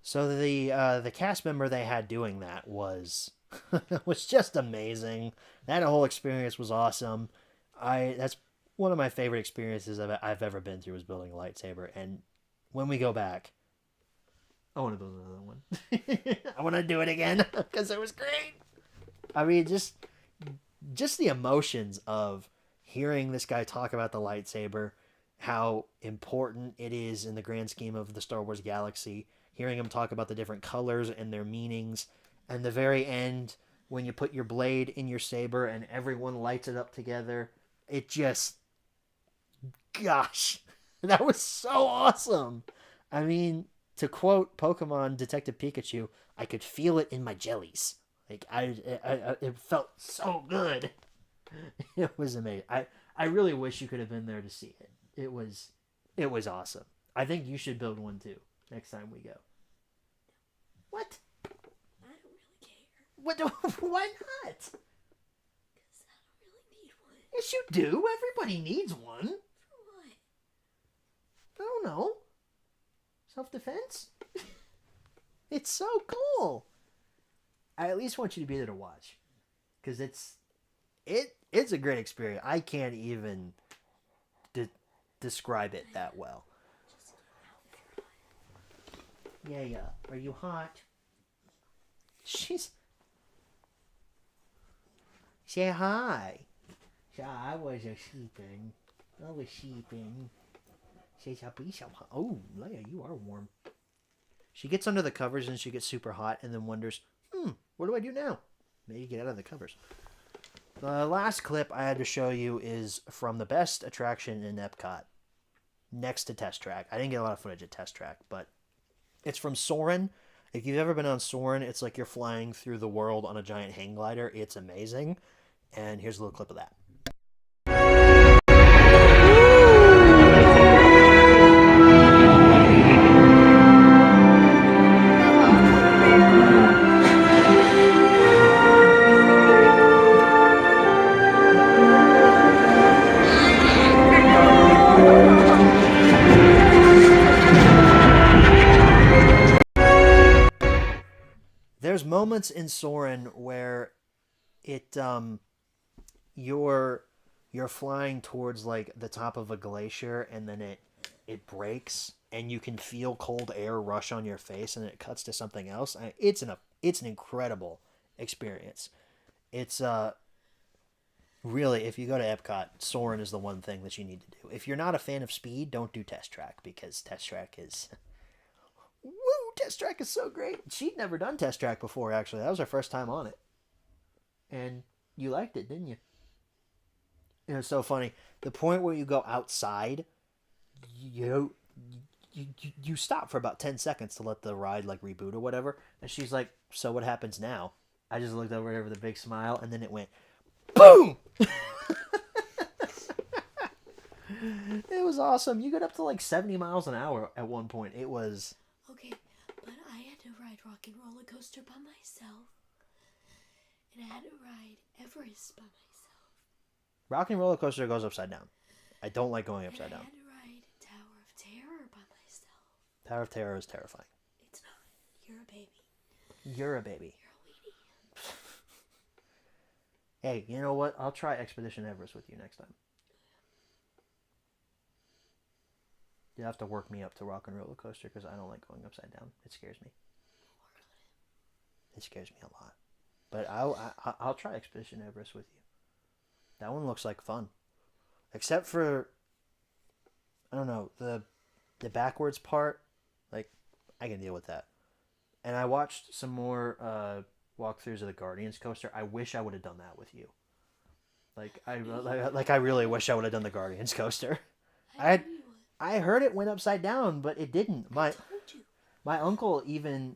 So the cast member they had doing that was was just amazing. That whole experience was awesome. That's one of my favorite experiences I've ever been through was building a lightsaber. And when we go back, I want to build another one. I want to do it again because it was great. I mean, just the emotions of hearing this guy talk about the lightsaber, how important it is in the grand scheme of the Star Wars galaxy, hearing him talk about the different colors and their meanings, and the very end, when you put your blade in your saber and everyone lights it up together, it just, gosh, that was so awesome. I mean, to quote Pokemon Detective Pikachu, I could feel it in my jellies. Like, it felt so good. It was amazing. I really wish you could have been there to see it. It was awesome. I think you should build one too next time we go. What? I don't really care. What? Why not? Because I don't really need one. Yes, you do. Everybody needs one. For what? I don't know. Self-defense? It's so cool. I at least want you to be there to watch. Because it's a great experience. I can't even describe it that well. Yeah. Are you hot? Say hi. I was sleeping. Oh, Leia, you are warm. She gets under the covers and she gets super hot and then wonders, what do I do now? Maybe get out of the covers. The last clip I had to show you is from the best attraction in Epcot, next to Test Track. I didn't get a lot of footage at Test Track, but it's from Soarin'. If you've ever been on Soarin', it's like you're flying through the world on a giant hang glider. It's amazing. And here's a little clip of that. There's moments in Soarin' where it you're flying towards like the top of a glacier and then it breaks and you can feel cold air rush on your face and it cuts to something else. It's an incredible experience. It's really, if you go to Epcot, Soarin' is the one thing that you need to do. If you're not a fan of speed, don't do Test Track because Test Track is woo, Test Track is so great. She'd never done Test Track before, actually. That was her first time on it. And you liked it, didn't you? It was so funny. The point where you go outside, you stop for about 10 seconds to let the ride like reboot or whatever. And she's like, so what happens now? I just looked over at her with a big smile and then it went, boom! It was awesome. You got up to like 70 miles an hour at one point. It was... Okay, but I had to ride Rock and Roller Coaster by myself. And I had to ride Everest by myself. Rock and Roller Coaster goes upside down. I don't like going upside and I down. had to ride Tower of Terror by myself. Tower of Terror is terrifying. It's not. You're a baby. You're a baby. You're a weenie. Hey, you know what? I'll try Expedition Everest with you next time. You have to work me up to Rock and Roller Coaster because I don't like going upside down. It scares me. It scares me a lot. But I'll try Expedition Everest with you. That one looks like fun. Except for, I don't know, the backwards part. Like, I can deal with that. And I watched some more walkthroughs of the Guardians coaster. I wish I would have done that with you. I really wish I would have done the Guardians coaster. I heard it went upside down, but it didn't. I told you. My uncle even,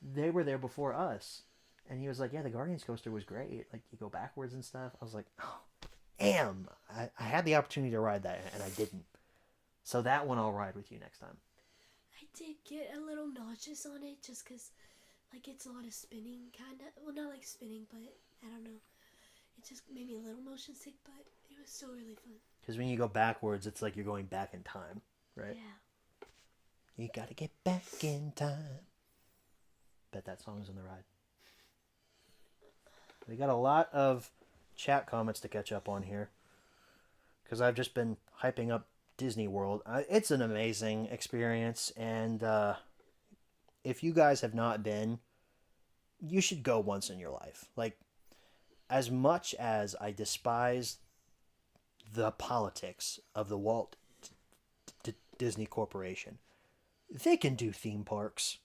they were there before us. And he was like, yeah, the Guardians coaster was great. Like, you go backwards and stuff. I was like, oh, damn. I had the opportunity to ride that, and I didn't. So that one I'll ride with you next time. I did get a little nauseous on it just because, like, it's a lot of spinning, kind of. Well, not like spinning, but I don't know. It just made me a little motion sick, but it was still really fun. Because when you go backwards, it's like you're going back in time, right? Yeah. You gotta get back in time. Bet that song's in the ride. We got a lot of chat comments to catch up on here. Because I've just been hyping up Disney World. It's an amazing experience. And if you guys have not been, you should go once in your life. Like, as much as I despise the politics of the Walt Disney Corporation, they can do theme parks.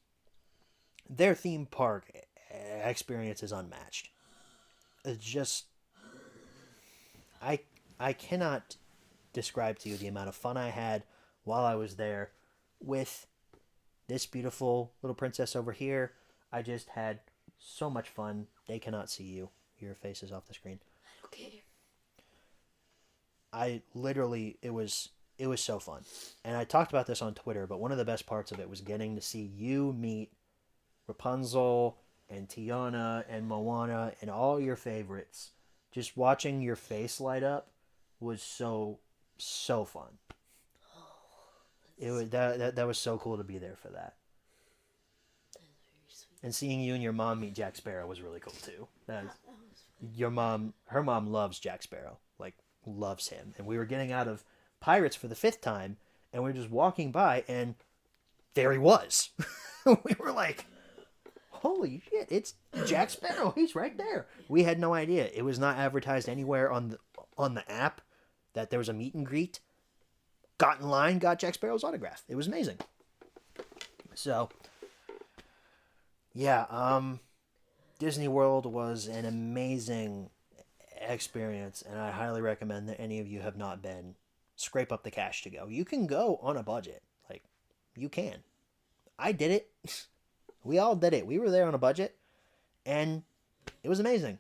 Their theme park experience is unmatched. It's just, I cannot describe to you the amount of fun I had while I was there with this beautiful little princess over here. I just had so much fun. They cannot see you. Your face is off the screen. I don't care. I literally, it was so fun. And I talked about this on Twitter, but one of the best parts of it was getting to see you meet Rapunzel and Tiana and Moana and all your favorites. Just watching your face light up was so fun. It was that was so cool to be there for that. And seeing you and your mom meet Jack Sparrow was really cool too. Her mom loves Jack Sparrow, like loves him. And we were getting out of Pirates for the 5th time, and we were just walking by, and there he was. We were like, holy shit, it's Jack Sparrow. He's right there. We had no idea. It was not advertised anywhere on the app that there was a meet and greet. got in line, got Jack Sparrow's autograph. It was amazing. So, yeah, Disney World was an amazing experience, and I highly recommend that any of you have not been, scrape up the cash to go. You can go on a budget. Like, you can. I did it. We all did it. We were there on a budget, and it was amazing.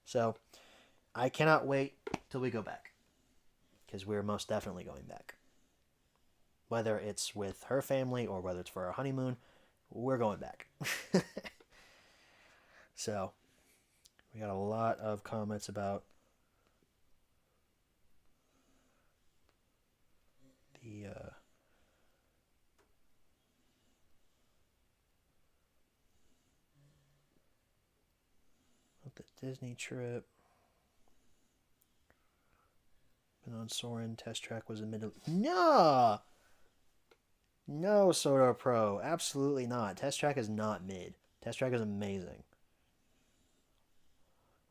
So, I cannot wait till we go back, because we're most definitely going back. Whether it's with her family or whether it's for our honeymoon, we're going back. So, we got a lot of comments about the Disney trip. Been on Soarin', Test Track was admitted. No! No, Soda Pro. Absolutely not. Test Track is not mid. Test Track is amazing.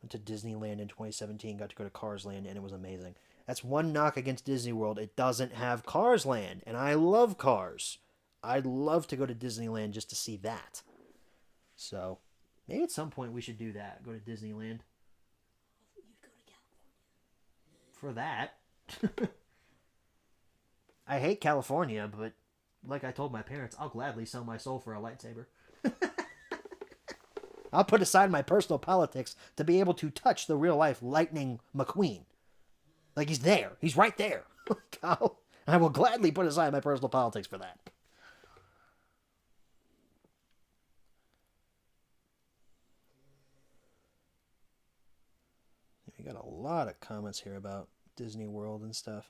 Went to Disneyland in 2017, got to go to Cars Land, and it was amazing. That's one knock against Disney World. It doesn't have Cars Land, and I love Cars. I'd love to go to Disneyland just to see that. So, maybe at some point we should do that. Go to Disneyland. You'd go to California. For that. I hate California, but like I told my parents, I'll gladly sell my soul for a lightsaber. I'll put aside my personal politics to be able to touch the real-life Lightning McQueen. Like, he's there. He's right there. I will gladly put aside my personal politics for that. We got a lot of comments here about Disney World and stuff.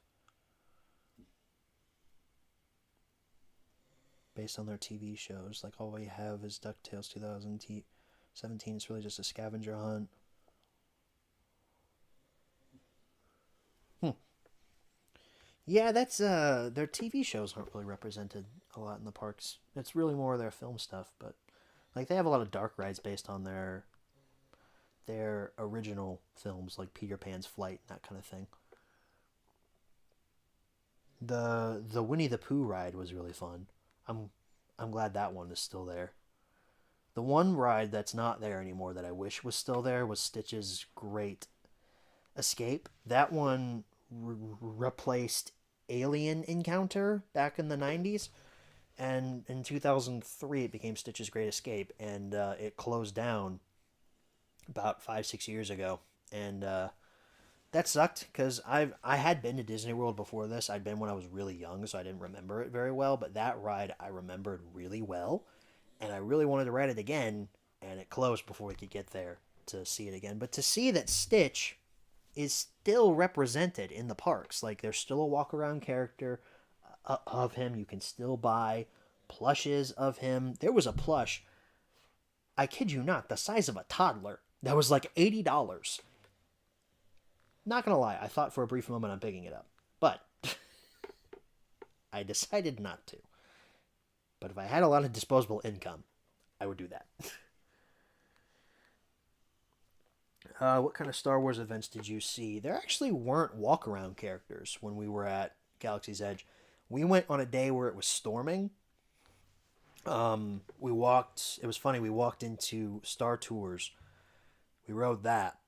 Based on their TV shows. Like, all we have is DuckTales 2017. It's really just a scavenger hunt. Yeah, that's, their TV shows aren't really represented a lot in the parks. It's really more their film stuff, but, like, they have a lot of dark rides based on their original films, like Peter Pan's Flight and that kind of thing. The Winnie the Pooh ride was really fun. I'm glad that one is still there. The one ride that's not there anymore that I wish was still there was Stitch's Great Escape. That one replaced Alien Encounter back in the 90s. And in 2003, it became Stitch's Great Escape. And it closed down about 5-6 years ago. And that sucked because I had been to Disney World before this. I'd been when I was really young, so I didn't remember it very well. But that ride I remembered really well. And I really wanted to ride it again. And it closed before we could get there to see it again. But to see that Stitch is still represented in the parks. Like, there's still a walk-around character of him. You can still buy plushes of him. There was a plush, I kid you not, the size of a toddler. That was like $80. Not gonna lie, I thought for a brief moment I'm picking it up. But I decided not to. But if I had a lot of disposable income, I would do that. What kind of Star Wars events did you see? There actually weren't walk-around characters when we were at Galaxy's Edge. We went on a day where it was storming. It was funny, we walked into Star Tours. We rode that.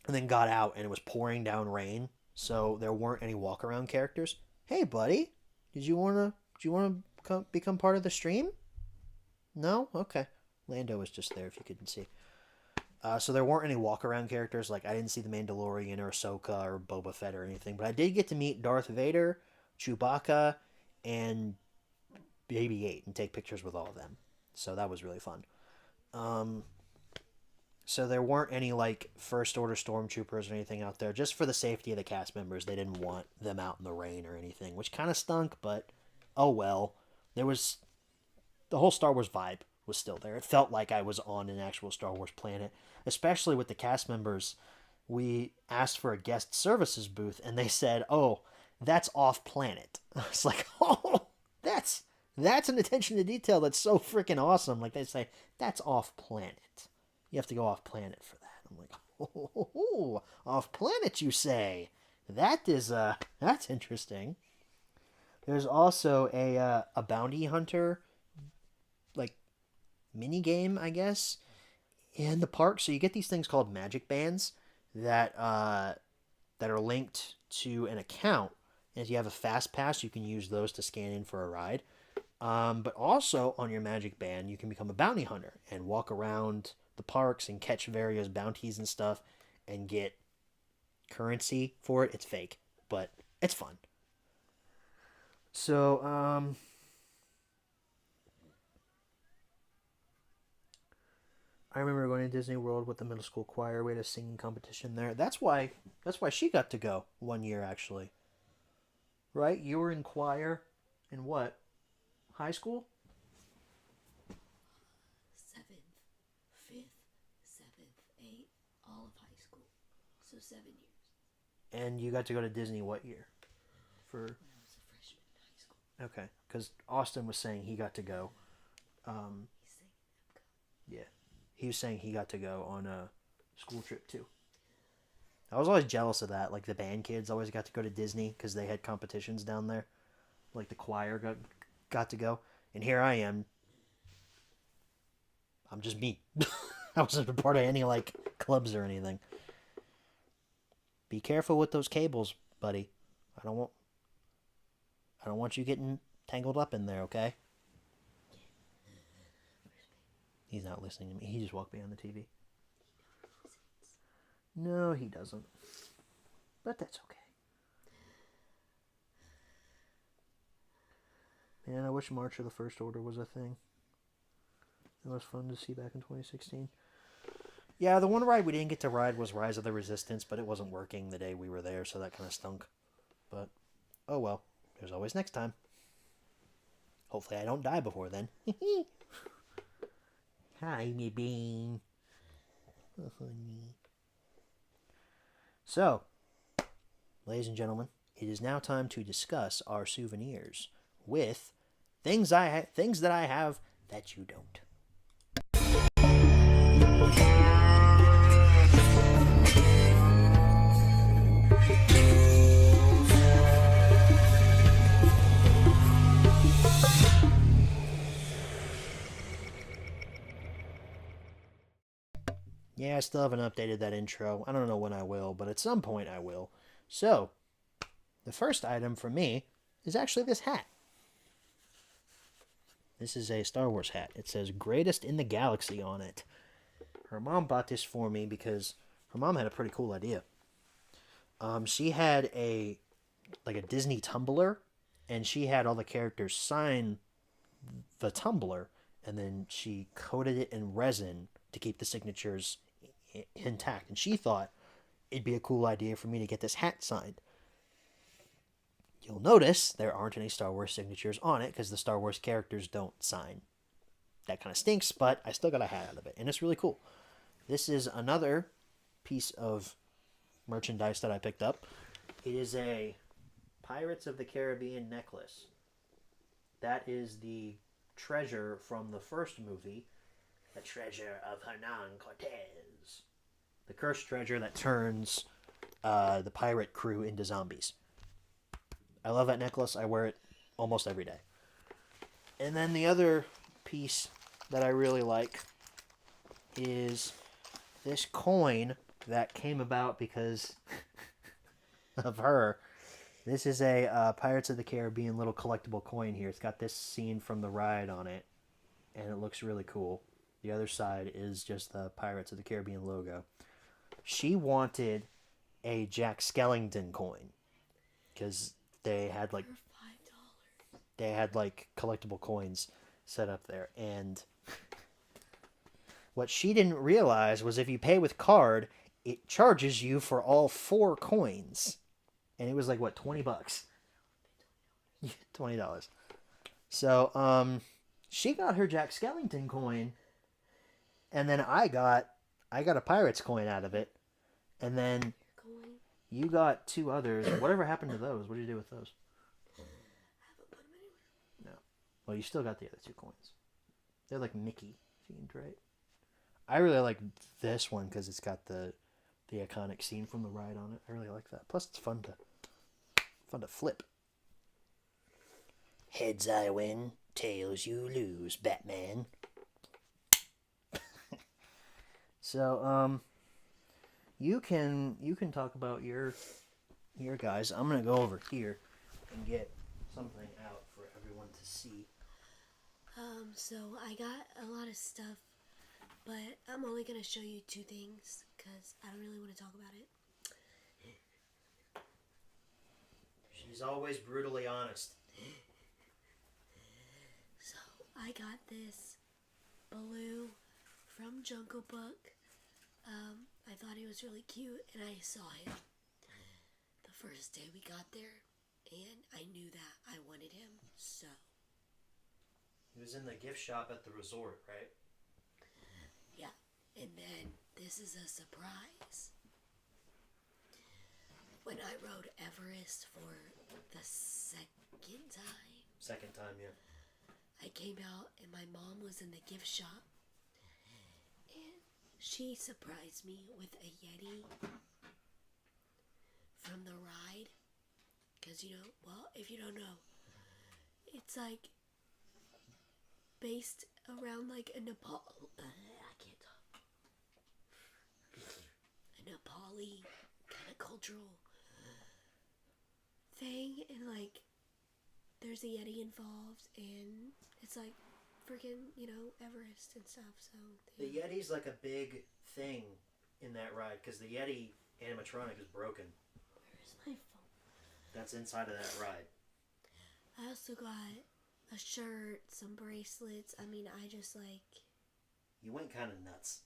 And then got out and it was pouring down rain. So there weren't any walk-around characters. Hey, buddy, do you want to become part of the stream? No? Okay. Lando was just there if you couldn't see. So there weren't any walk-around characters. Like, I didn't see the Mandalorian or Ahsoka or Boba Fett or anything. But I did get to meet Darth Vader, Chewbacca, and BB-8 and take pictures with all of them. So that was really fun. So there weren't any, like, First Order Stormtroopers or anything out there. Just for the safety of the cast members, they didn't want them out in the rain or anything. Which kind of stunk, but oh well. The whole Star Wars vibe was still there. It felt like I was on an actual Star Wars planet. Especially with the cast members. We asked for a guest services booth, and they said, oh, that's off-planet. I was like, oh, that's an attention to detail that's so freaking awesome. Like, they say, that's off-planet. You have to go off-planet for that. I'm like, oh, off-planet, you say? That's interesting. There's also a bounty hunter, like, mini game, I guess, in the park. So you get these things called magic bands that are linked to an account. And if you have a fast pass, you can use those to scan in for a ride. But also on your magic band, you can become a bounty hunter and walk around the parks and catch various bounties and stuff and get currency for it. It's fake, but it's fun. So, I remember going to Disney World with the middle school choir. We had a singing competition there. That's why she got to go one year, actually. Right? You were in choir in what? High school? 7th, 5th, 7th, 8th, all of high school. So 7 years. And you got to go to Disney what year? For When I was a freshman in high school. Okay, because Austin was saying he got to go. He's saying Epcot. Yeah, he was saying he got to go on a school trip too. I was always jealous of that. Like the band kids always got to go to Disney because they had competitions down there. Like the choir got to go, and here I am. I'm just me. I wasn't a part of any like clubs or anything. Be careful with those cables, buddy. I don't want you getting tangled up in there, okay? He's not listening to me. He just walked behind the TV. No, he doesn't. But that's okay. Man, I wish March of the First Order was a thing. It was fun to see back in 2016. Yeah, the one ride we didn't get to ride was Rise of the Resistance, but it wasn't working the day we were there, so that kind of stunk. But, oh well. There's always next time. Hopefully I don't die before then. Hi, me bean. Oh, honey. So, ladies and gentlemen, it is now time to discuss our souvenirs with things that I have that you don't. Yeah, I still haven't updated that intro. I don't know when I will, but at some point I will. So, the first item for me is actually this hat. This is a Star Wars hat. It says Greatest in the Galaxy on it. Her mom bought this for me because her mom had a pretty cool idea. She had a Disney tumbler, and she had all the characters sign the tumbler, and then she coated it in resin to keep the signatures intact. And she thought it'd be a cool idea for me to get this hat signed. You'll notice there aren't any Star Wars signatures on it because the Star Wars characters don't sign. That kind of stinks, but I still got a hat out of it, and it's really cool. This is another piece of merchandise that I picked up. It is a Pirates of the Caribbean necklace. That is the treasure from the first movie, the treasure of Hernan Cortez. The cursed treasure that turns the pirate crew into zombies. I love that necklace. I wear it almost every day. And then the other piece that I really like is this coin that came about because of her. This is a Pirates of the Caribbean little collectible coin here. It's got this scene from the ride on it, and it looks really cool. The other side is just the Pirates of the Caribbean logo. She wanted a Jack Skellington coin because they had like collectible coins set up there, and what she didn't realize was if you pay with card, it charges you for all 4 coins, and it was like what, $20? Yeah, $20. So she got her Jack Skellington coin, and then I got a Pirates coin out of it, and then you got 2 others. Whatever happened to those? What did you do with those? I haven't put them anywhere. No. Well, you still got the other 2 coins. They're like Mickey themed, right? I really like this one because it's got the iconic scene from the ride on it. I really like that. Plus, it's fun to flip. Heads I win, tails you lose, Batman. So, you can talk about your guys. I'm gonna go over here and get something out for everyone to see. So I got a lot of stuff, but I'm only gonna show you 2 things because I don't really want to talk about it. She's always brutally honest. So I got this Baloo from Jungle Book. I thought he was really cute, and I saw him the first day we got there, and I knew that I wanted him, so. He was in the gift shop at the resort, right? Yeah, and then this is a surprise. When I rode Everest for the second time, Yeah. I came out and my mom was in the gift shop, and she surprised me with a Yeti from the ride. Because, if you don't know, it's like based around like a Nepali kind of cultural thing, and like there's a Yeti involved, and it's like freaking Everest and stuff. So The Yeti's like a big thing in that ride because the Yeti animatronic is broken. where's my phone? That's inside of that ride. I also got a shirt, some bracelets. I mean, I just like. You went kind of nuts,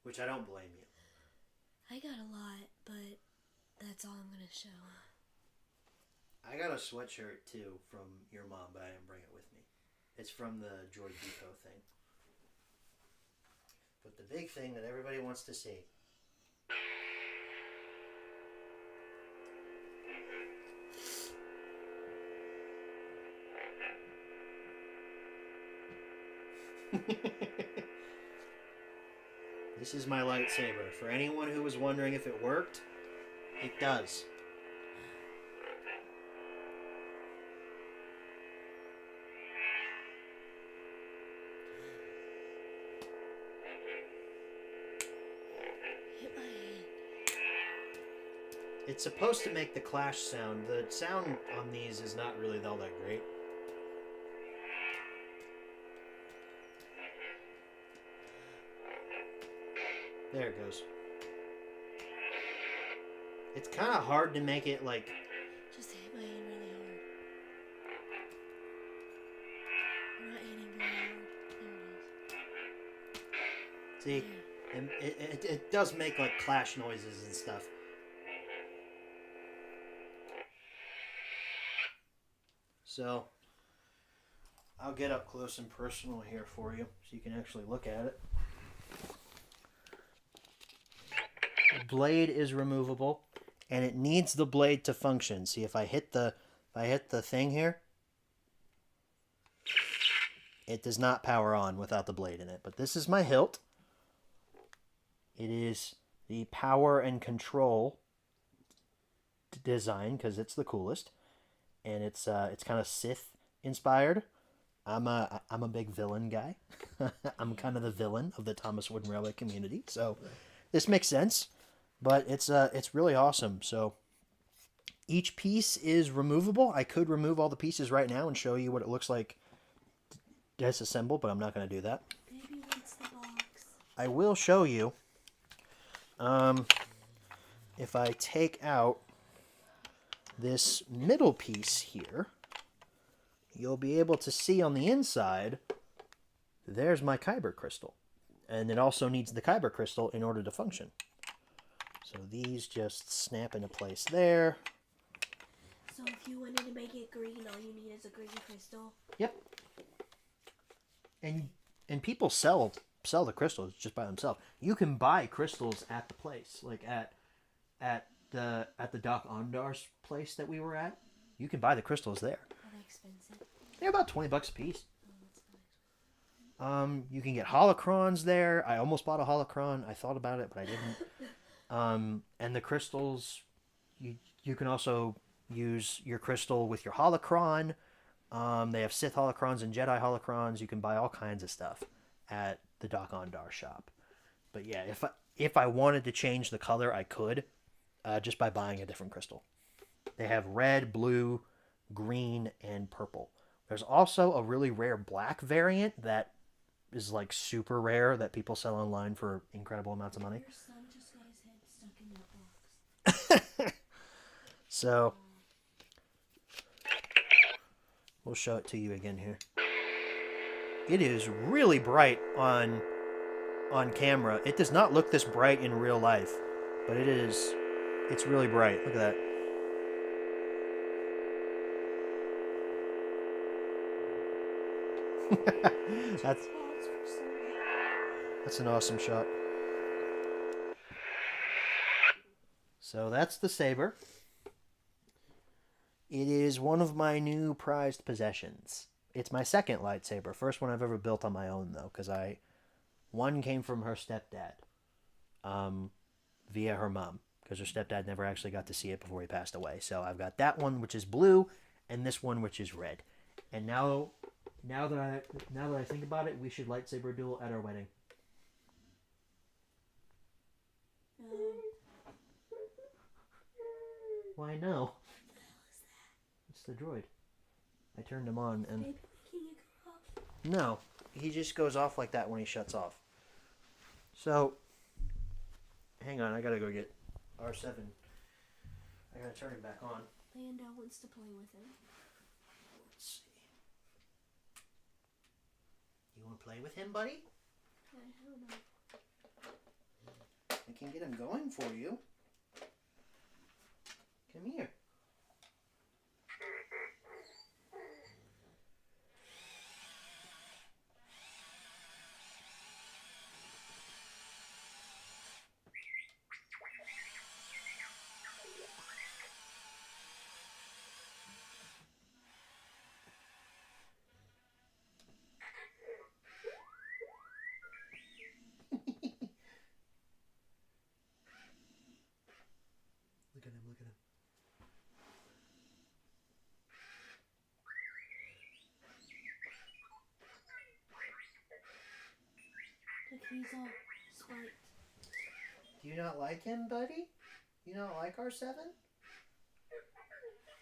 which I don't blame you. I got a lot, but that's all I'm gonna show. I got a sweatshirt too from your mom, but I didn't bring it with me. It's from the Joy Depot thing. But the big thing that everybody wants to see. This is my lightsaber. For anyone who was wondering if it worked, it does. Hit my hand. It's supposed to make the clash sound. The sound on these is not really all that great. There it goes. It's kind of hard to make it like... Just hit my hand really hard. I'm not hitting very hard. There it is. See, and it does make like clash noises and stuff. So, I'll get up close and personal here for you so you can actually look at it. The blade is removable, and it needs the blade to function. See, if I hit the thing here, it does not power on without the blade in it. But this is my hilt. It is the power and control design because it's the coolest, and it's kind of Sith inspired. I'm a big villain guy. I'm kind of the villain of the Thomas Wooden Railway community, so this makes sense. But it's really awesome. So each piece is removable. I could remove all the pieces right now and show you what it looks like disassembled, but I'm not going to do that. Baby wants the box. I will show you. If I take out this middle piece here, you'll be able to see on the inside, there's my Kyber crystal. And it also needs the Kyber crystal in order to function. So these just snap into place there. So if you wanted to make it green, all you need is a green crystal. Yep. And people sell the crystals just by themselves. You can buy crystals at the place, like at the Doc Ondar's place that we were at. You can buy the crystals there. Are they expensive? They're about $20 a piece. Oh, that's nice. You can get holocrons there. I almost bought a holocron. I thought about it, but I didn't. And the crystals, you can also use your crystal with your holocron. They have Sith holocrons and Jedi holocrons. You can buy all kinds of stuff at the Doc Ondar shop. But yeah, if I wanted to change the color, I could, just by buying a different crystal. They have red, blue, green, and purple. There's also a really rare black variant that is like super rare that people sell online for incredible amounts of money. Your son just got his head stuck in that box. So we'll show it to you again here. It is really bright on camera. It does not look this bright in real life, but it's really bright. Look at that. That's an awesome shot. So that's the saber. It is one of my new prized possessions. It's my second lightsaber. First one I've ever built on my own, though, because one came from her stepdad, via her mom, because her stepdad never actually got to see it before he passed away. So I've got that one, which is blue, and this one, which is red. And now that I think about it, we should lightsaber duel at our wedding. Why no? It's the droid. I turned him on and... Baby, can you go off? No, he just goes off like that when he shuts off. So, hang on, I gotta go get R7. I gotta turn him back on. Lando wants to play with him. Let's see. You wanna play with him, buddy? I don't know. I can get him going for you. Come here. Look at him, look at him. Look, he's all swiped. Do you not like him, buddy? You not like R7?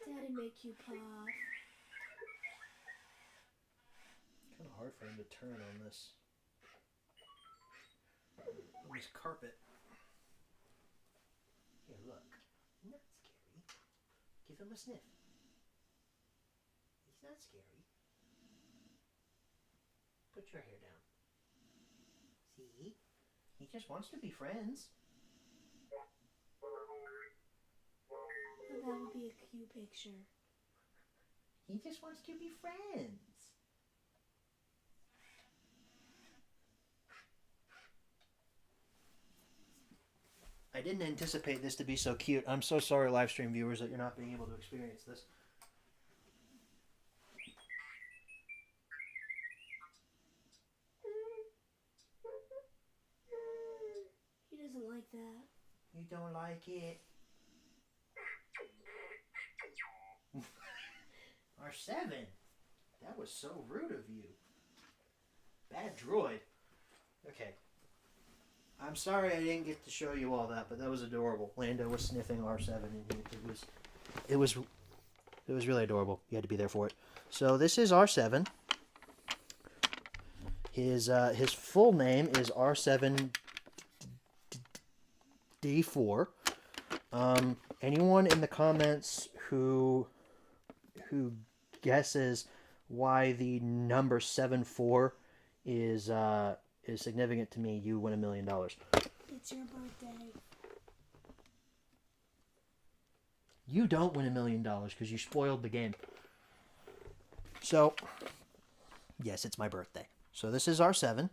Daddy make you pop. Kind of hard for him to turn on this carpet. Here, look. Not scary. Give him a sniff. He's not scary. Put your hair down. See? He just wants to be friends. And that would be a cute picture. He just wants to be friends. I didn't anticipate this to be so cute. I'm so sorry, live stream viewers, that you're not being able to experience this. He doesn't like that. You don't like it? R7? That was so rude of you. Bad droid. Okay. I'm sorry I didn't get to show you all that, but that was adorable. Lando was sniffing R7 and it was really adorable. You had to be there for it. So this is R7. His full name is R7D4. Anyone in the comments who guesses why the number 74 is significant to me, you win $1 million. It's your birthday. You don't win $1 million because you spoiled the game. So, yes, it's my birthday. So this is R7.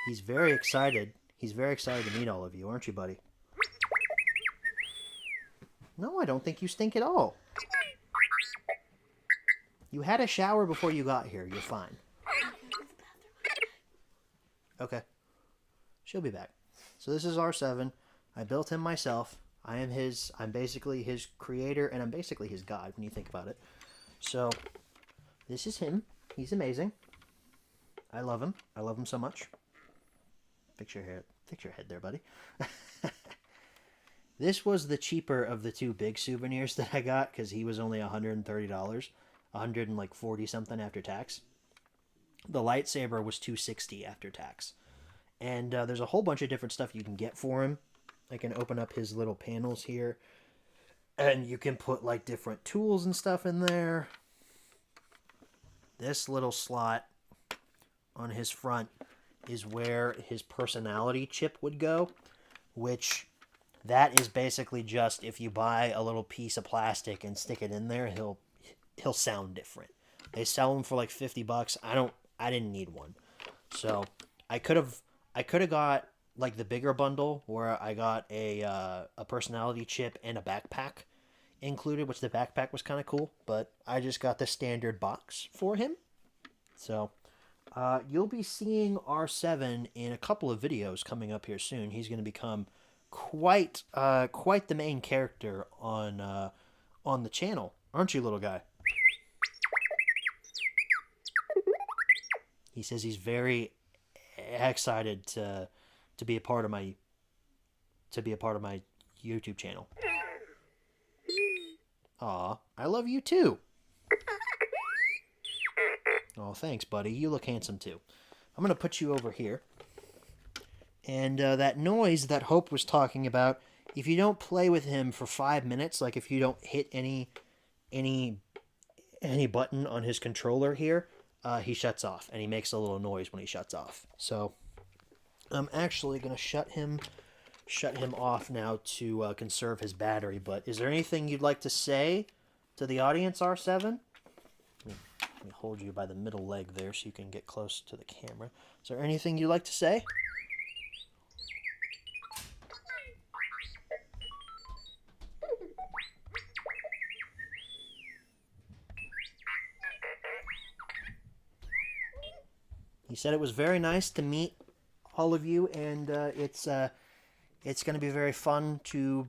He's very excited. He's very excited to meet all of you, aren't you, buddy? No, I don't think you stink at all. You had a shower before you got here. You're fine. Okay. She'll be back. So this is R7. I built him myself. I'm basically his creator, and I'm basically his god when you think about it. So, this is him. He's amazing. I love him. I love him so much. Fix your hair. Fix your head there, buddy. This was the cheaper of the two big souvenirs that I got, because he was only $130. $140 something after tax. The lightsaber was $260 after tax. And there's a whole bunch of different stuff you can get for him. I can open up his little panels here. And you can put like different tools and stuff in there. This little slot on his front is where his personality chip would go. Which, that is basically just if you buy a little piece of plastic and stick it in there, he'll sound different. They sell them for like $50. I didn't need one. So I could have got like the bigger bundle where I got a personality chip and a backpack included, which the backpack was kind of cool, but I just got the standard box for him. So you'll be seeing R7 in a couple of videos coming up here soon. He's going to become quite the main character on the channel, aren't you, little guy? He says he's very excited to be a part of my YouTube channel. Aw, I love you too. Oh, thanks, buddy. You look handsome too. I'm gonna put you over here. And that noise that Hope was talking about, if you don't play with him for 5 minutes, like if you don't hit any button on his controller here, he shuts off, and he makes a little noise when he shuts off. So I'm actually going to shut him off now to conserve his battery. But is there anything you'd like to say to the audience, R7? Let me hold you by the middle leg there so you can get close to the camera. Is there anything you'd like to say? He said it was very nice to meet all of you, and it's going to be very fun to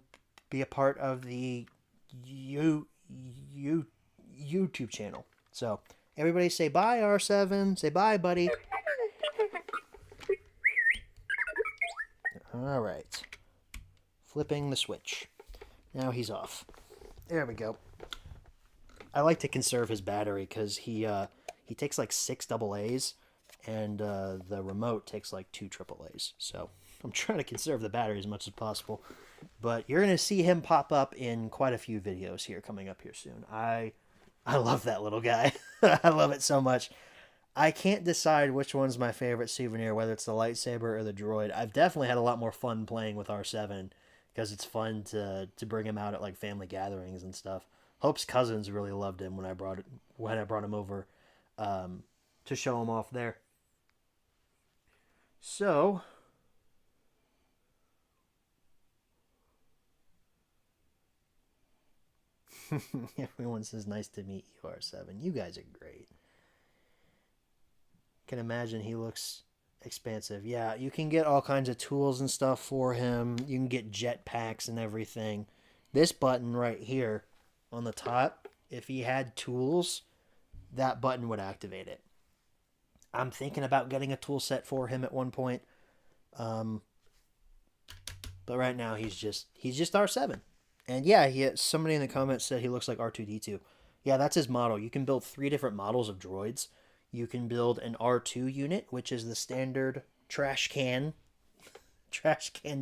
be a part of the YouTube channel. So everybody say bye, R7. Say bye, buddy. All right. Flipping the switch. Now he's off. There we go. I like to conserve his battery because he takes like 6 AA's. And the remote takes like 2 AAA's. So I'm trying to conserve the battery as much as possible. But you're going to see him pop up in quite a few videos here coming up here soon. I love that little guy. I love it so much. I can't decide which one's my favorite souvenir, whether it's the lightsaber or the droid. I've definitely had a lot more fun playing with R7 because it's fun to bring him out at like family gatherings and stuff. Hope's cousins really loved him when I brought him over to show him off there. So, everyone says nice to meet you, R7. You guys are great. Can imagine he looks expansive. Yeah, you can get all kinds of tools and stuff for him. You can get jetpacks and everything. This button right here on the top, if he had tools, that button would activate it. I'm thinking about getting a tool set for him at one point. But right now he's just R7. And yeah, somebody in the comments said he looks like R2-D2. Yeah, that's his model. You can build 3 different models of droids. You can build an R2 unit, which is the standard trash can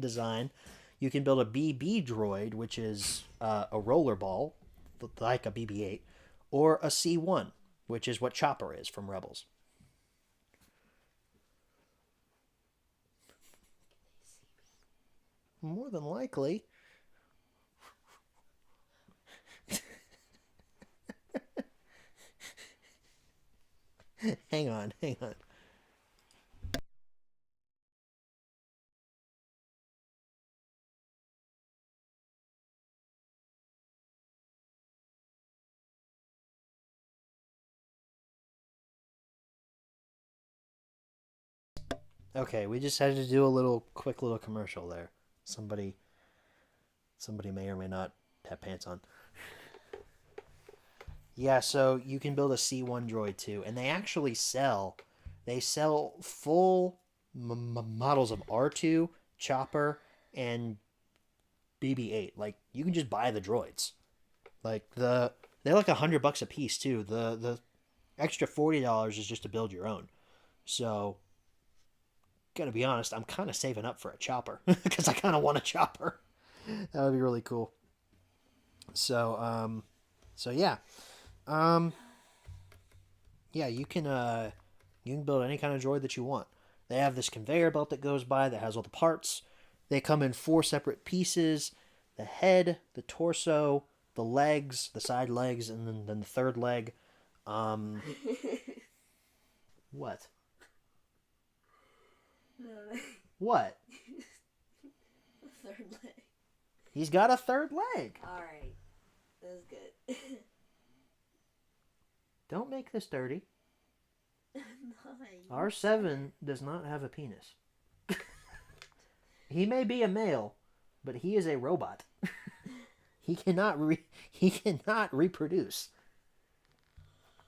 design. You can build a BB droid, which is a rollerball, like a BB-8, or a C1, which is what Chopper is from Rebels. More than likely. Hang on. Okay, we just had to do a quick little commercial there. Somebody Somebody may or may not have pants on. Yeah, so you can build a C1 droid too, and they actually sell. They sell full models of R2, Chopper, and BB-8. Like you can just buy the droids. Like they're like $100 a piece too. The extra $40 is just to build your own. So, gotta be honest, I'm kind of saving up for a chopper because I kind of want a chopper. That would be really cool. So, yeah, yeah, you can build any kind of droid that you want. They have this conveyor belt that goes by that has all the parts. They come in 4 separate pieces: the head, the torso, the legs, the side legs, and then the third leg. What? What? Third leg. He's got a third leg. Alright. That was good. Don't make this dirty. Nice. R7 does not have a penis. He may be a male, but he is a robot. He cannot reproduce.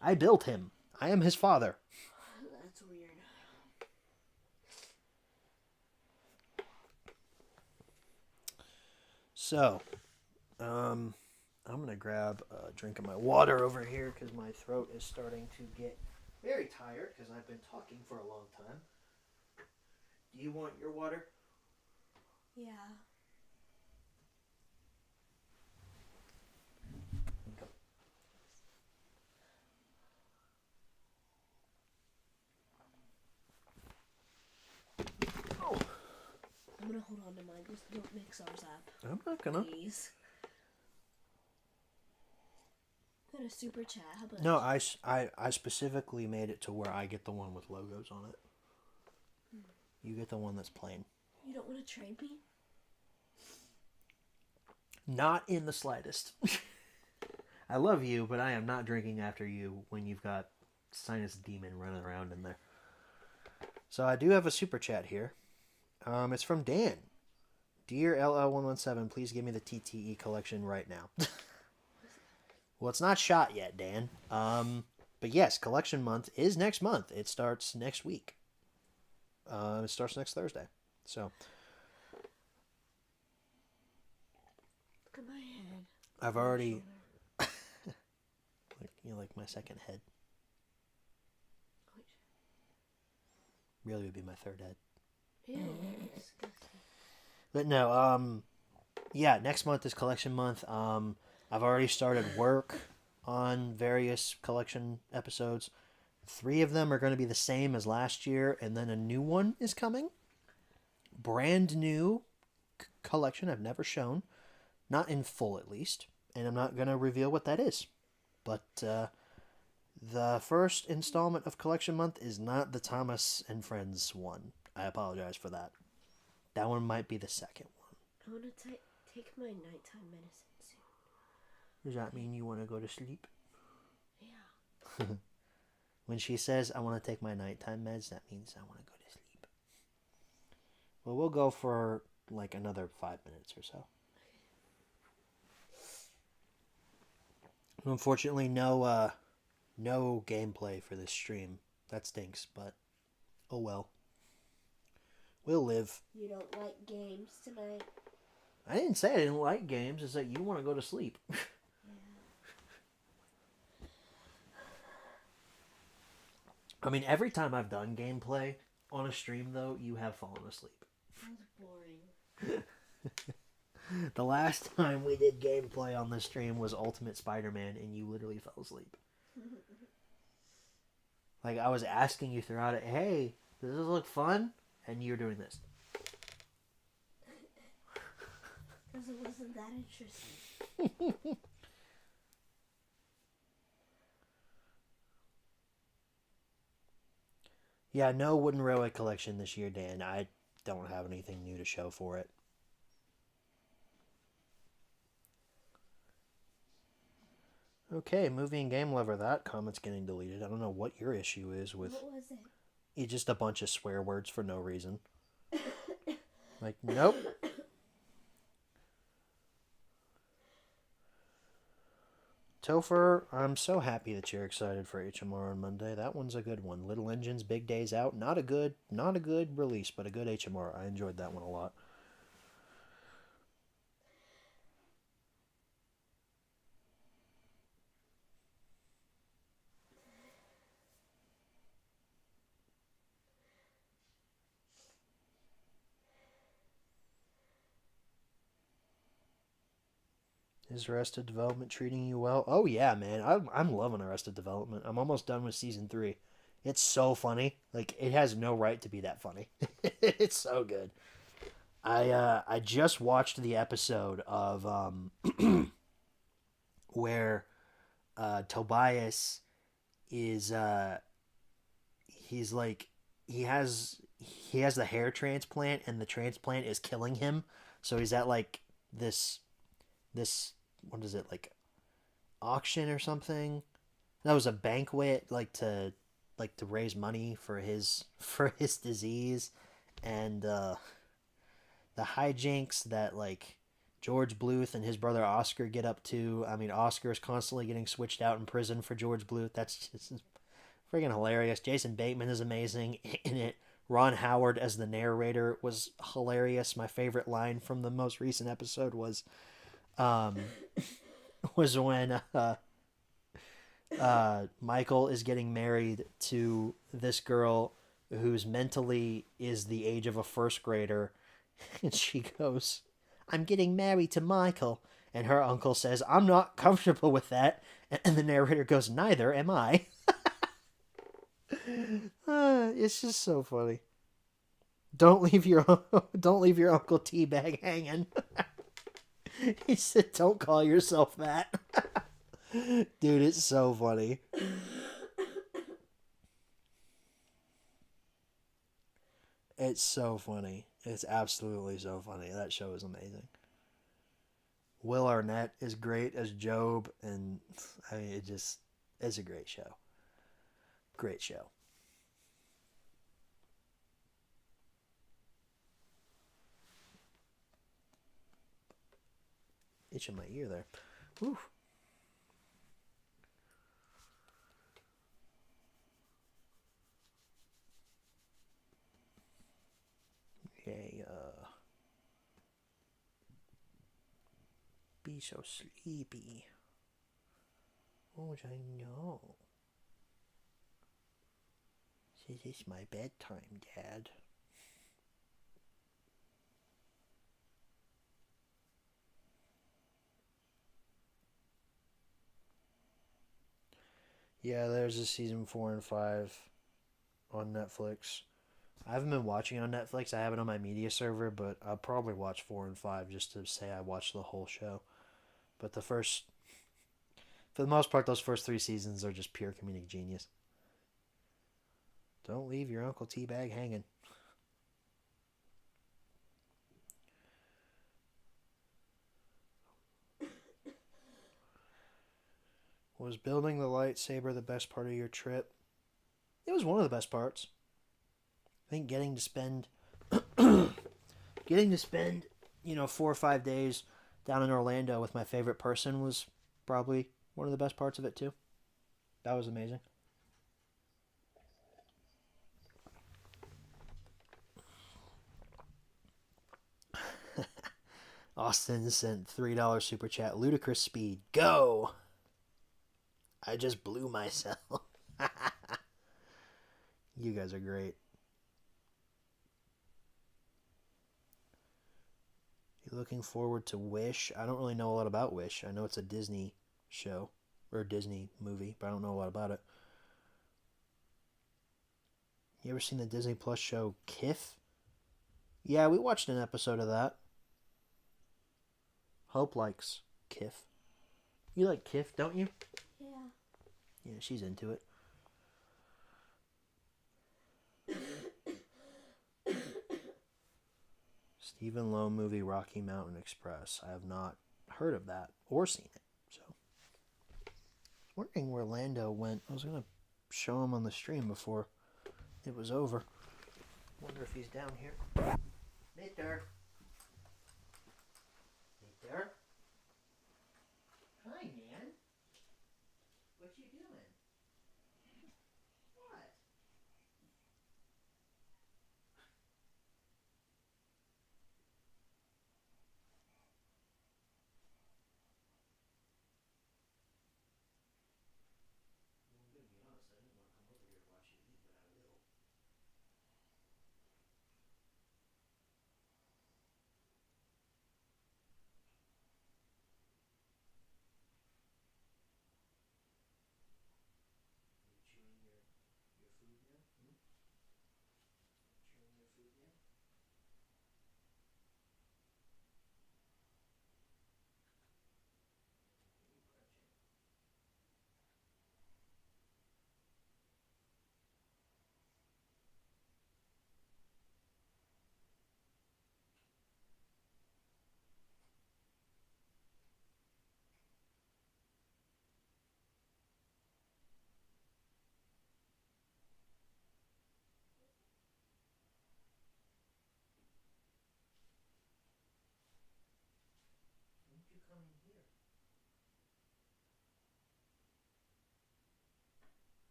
I built him. I am his father. That's weird. So, I'm gonna grab a drink of my water over here because my throat is starting to get very tired because I've been talking for a long time. Do you want your water? Yeah. I'm gonna hold on to mine. Just don't mix ours up. I'm not gonna. Please. Got a super chat. How about No, I specifically made it to where I get the one with logos on it. You get the one that's plain. You don't want to trade me? Not in the slightest. I love you, but I am not drinking after you when you've got Sinus Demon running around in there. So I do have a super chat here. It's from Dan. Dear LL117, please give me the TTE collection right now. Well, it's not shot yet, Dan. But yes, collection month is next month. It starts next week. It starts next Thursday. So Look at my head. I've already... You like my second head. Really would be my third head. Ew, disgusting. But no, yeah, next month is collection month. I've already started work on various collection episodes. 3 of them are going to be the same as last year, and then a new one is coming. Brand new collection I've never shown. Not in full, at least. And I'm not going to reveal what that is. But the first installment of collection month is not the Thomas and Friends one. I apologize for that. That one might be the second one. I want to take my nighttime medicine soon. Does that mean you want to go to sleep? Yeah. When she says, I want to take my nighttime meds, that means I want to go to sleep. Well, we'll go for like another 5 minutes or so. Unfortunately, no gameplay for this stream. That stinks, but oh well. We'll live. You don't like games tonight? I didn't say I didn't like games. It's that you want to go to sleep. I mean, every time I've done gameplay on a stream, though, you have fallen asleep. That was boring. The last time we did gameplay on the stream was Ultimate Spider-Man, and you literally fell asleep. Like, I was asking you throughout it, hey, does this look fun? And you're doing this. Because it wasn't that interesting. Yeah, no Wooden Railway collection this year, Dan. I don't have anything new to show for it. Okay, movie and game lover. That comment's getting deleted. I don't know what your issue is with... What was it? It's just a bunch of swear words for no reason. Like, nope. Topher, I'm so happy that you're excited for HMR on Monday. That one's a good one. Little Engines, Big Days Out. Not a good release, but a good HMR. I enjoyed that one a lot. Is Arrested Development treating you well? Oh yeah, man. I'm loving Arrested Development. I'm almost done with season 3. It's so funny. Like, it has no right to be that funny. It's so good. I just watched the episode of where Tobias is he's like he has the hair transplant and the transplant is killing him. So he's at like this what is it, like auction or something? That was a banquet like to raise money for his disease, and the hijinks that like George Bluth and his brother Oscar get up to. I mean, Oscar is constantly getting switched out in prison for George Bluth. That's just friggin' hilarious. Jason Bateman is amazing in it. Ron Howard as the narrator was hilarious. My favorite line from the most recent episode was when Michael is getting married to this girl who's mentally is the age of a first grader, and she goes, "I'm getting married to Michael," and her uncle says, "I'm not comfortable with that," and the narrator goes, "Neither am I." It's just so funny. Don't leave your Uncle Teabag hanging. He said, "Don't call yourself that." Dude, it's so funny. It's so funny. It's absolutely so funny. That show is amazing. Will Arnett is great as Job, and I mean, it's a great show. Great show. Itching my ear there. Whew. Okay, be so sleepy. Oh, I know. This is my bedtime, Dad. Yeah, there's a season 4 and 5 on Netflix. I haven't been watching it on Netflix. I have it on my media server, but I'll probably watch 4 and 5 just to say I watched the whole show. But for the most part, those first 3 seasons are just pure comedic genius. Don't leave your Uncle Teabag hanging. Was building the lightsaber the best part of your trip? It was one of the best parts. I think getting to spend 4 or 5 days down in Orlando with my favorite person was probably one of the best parts of it too. That was amazing. Austin sent $3 super chat. Ludicrous speed. Go! I just blew myself. You guys are great. You looking forward to Wish? I don't really know a lot about Wish. I know it's a Disney show or Disney movie, but I don't know a lot about it. You ever seen the Disney Plus show Kif? Yeah, we watched an episode of that. Hope likes Kif. You like Kif, don't you? Yeah. Yeah, she's into it. Stephen Lowe movie Rocky Mountain Express. I have not heard of that or seen it. So, I was wondering where Lando went. I was going to show him on the stream before it was over. Wonder if he's down here. Victor. Victor. Hi, man.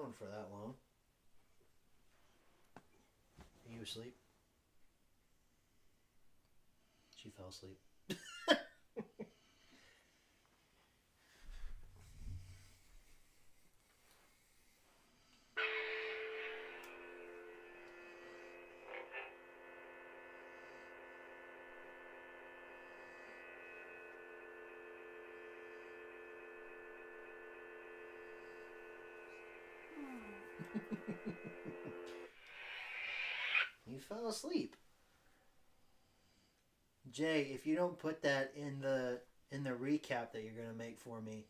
going for that long. Are you asleep? She fell asleep. You fell asleep. Jay, if you don't put that in the recap that you're gonna make for me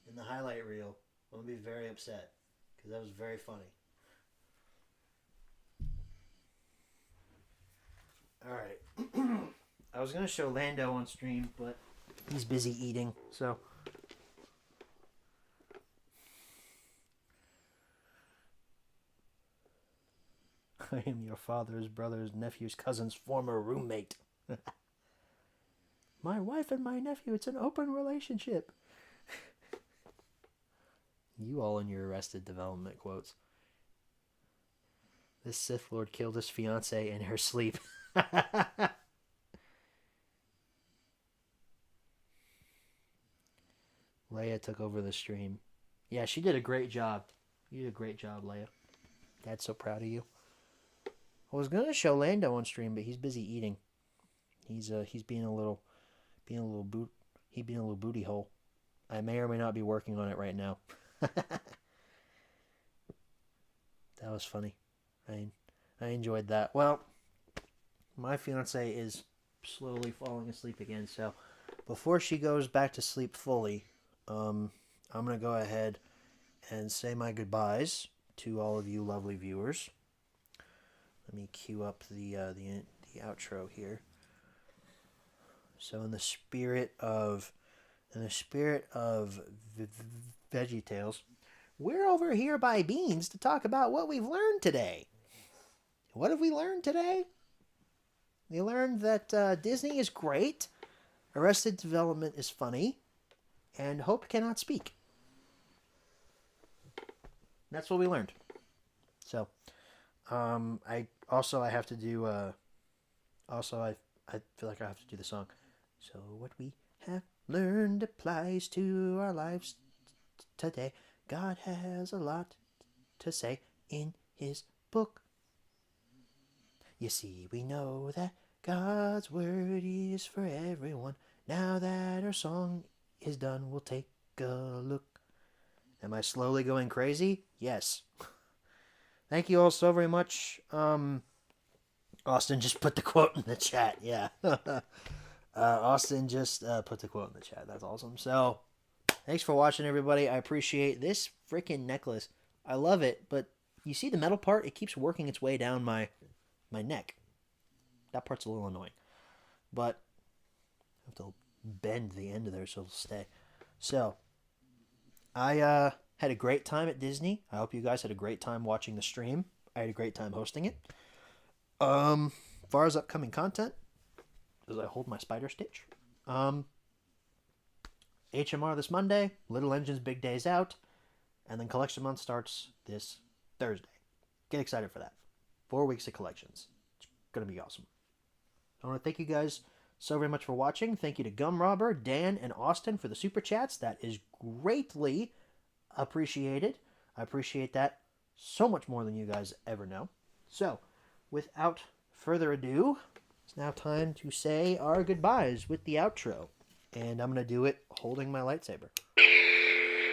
in the highlight reel, I'm gonna be very upset because that was very funny. All right, I was gonna show Lando on stream, but he's busy eating, so. I am your father's brother's nephew's cousin's former roommate. My wife and my nephew, it's an open relationship. You all in your Arrested Development quotes. This Sith Lord killed his fiancée in her sleep. Leia took over the stream. Yeah, she did a great job. You did a great job, Leia. Dad's so proud of you. I was gonna show Lando on stream, but he's busy eating. He's being a little booty hole. I may or may not be working on it right now. That was funny. I enjoyed that. Well, my fiance is slowly falling asleep again, so before she goes back to sleep fully, I'm gonna go ahead and say my goodbyes to all of you lovely viewers. Let me cue up the outro here. So in the spirit of VeggieTales, we're over here by Beans to talk about what we've learned today. What have we learned today? We learned that Disney is great, Arrested Development is funny, and Hope cannot speak. That's what we learned. So, I have to do. I feel like I have to do the song. So what we have learned applies to our lives today. God has a lot to say in His book. You see, we know that God's word is for everyone. Now that our song is done, we'll take a look. Am I slowly going crazy? Yes. Thank you all so very much. Austin just put the quote in the chat. Yeah. Austin just put the quote in the chat. That's awesome. So, thanks for watching, everybody. I appreciate this freaking necklace. I love it, but you see the metal part? It keeps working its way down my neck. That part's a little annoying. But I have to bend the end of there so it'll stay. So, I had a great time at Disney. I hope you guys had a great time watching the stream. I had a great time hosting it. As far as upcoming content, as I hold my spider stitch, HMR this Monday, Little Engines Big Days out, and then Collection Month starts this Thursday. Get excited for that. 4 weeks of collections. It's going to be awesome. I want to thank you guys so very much for watching. Thank you to Gumrobber, Dan, and Austin for the super chats. That is greatly appreciated. I appreciate that so much more than you guys ever know. So, without further ado, it's now time to say our goodbyes with the outro. And I'm going to do it holding my lightsaber.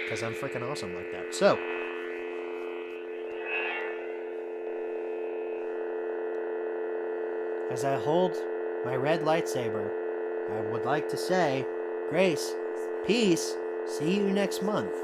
Because I'm freaking awesome like that. So, as I hold my red lightsaber, I would like to say, grace, peace, see you next month.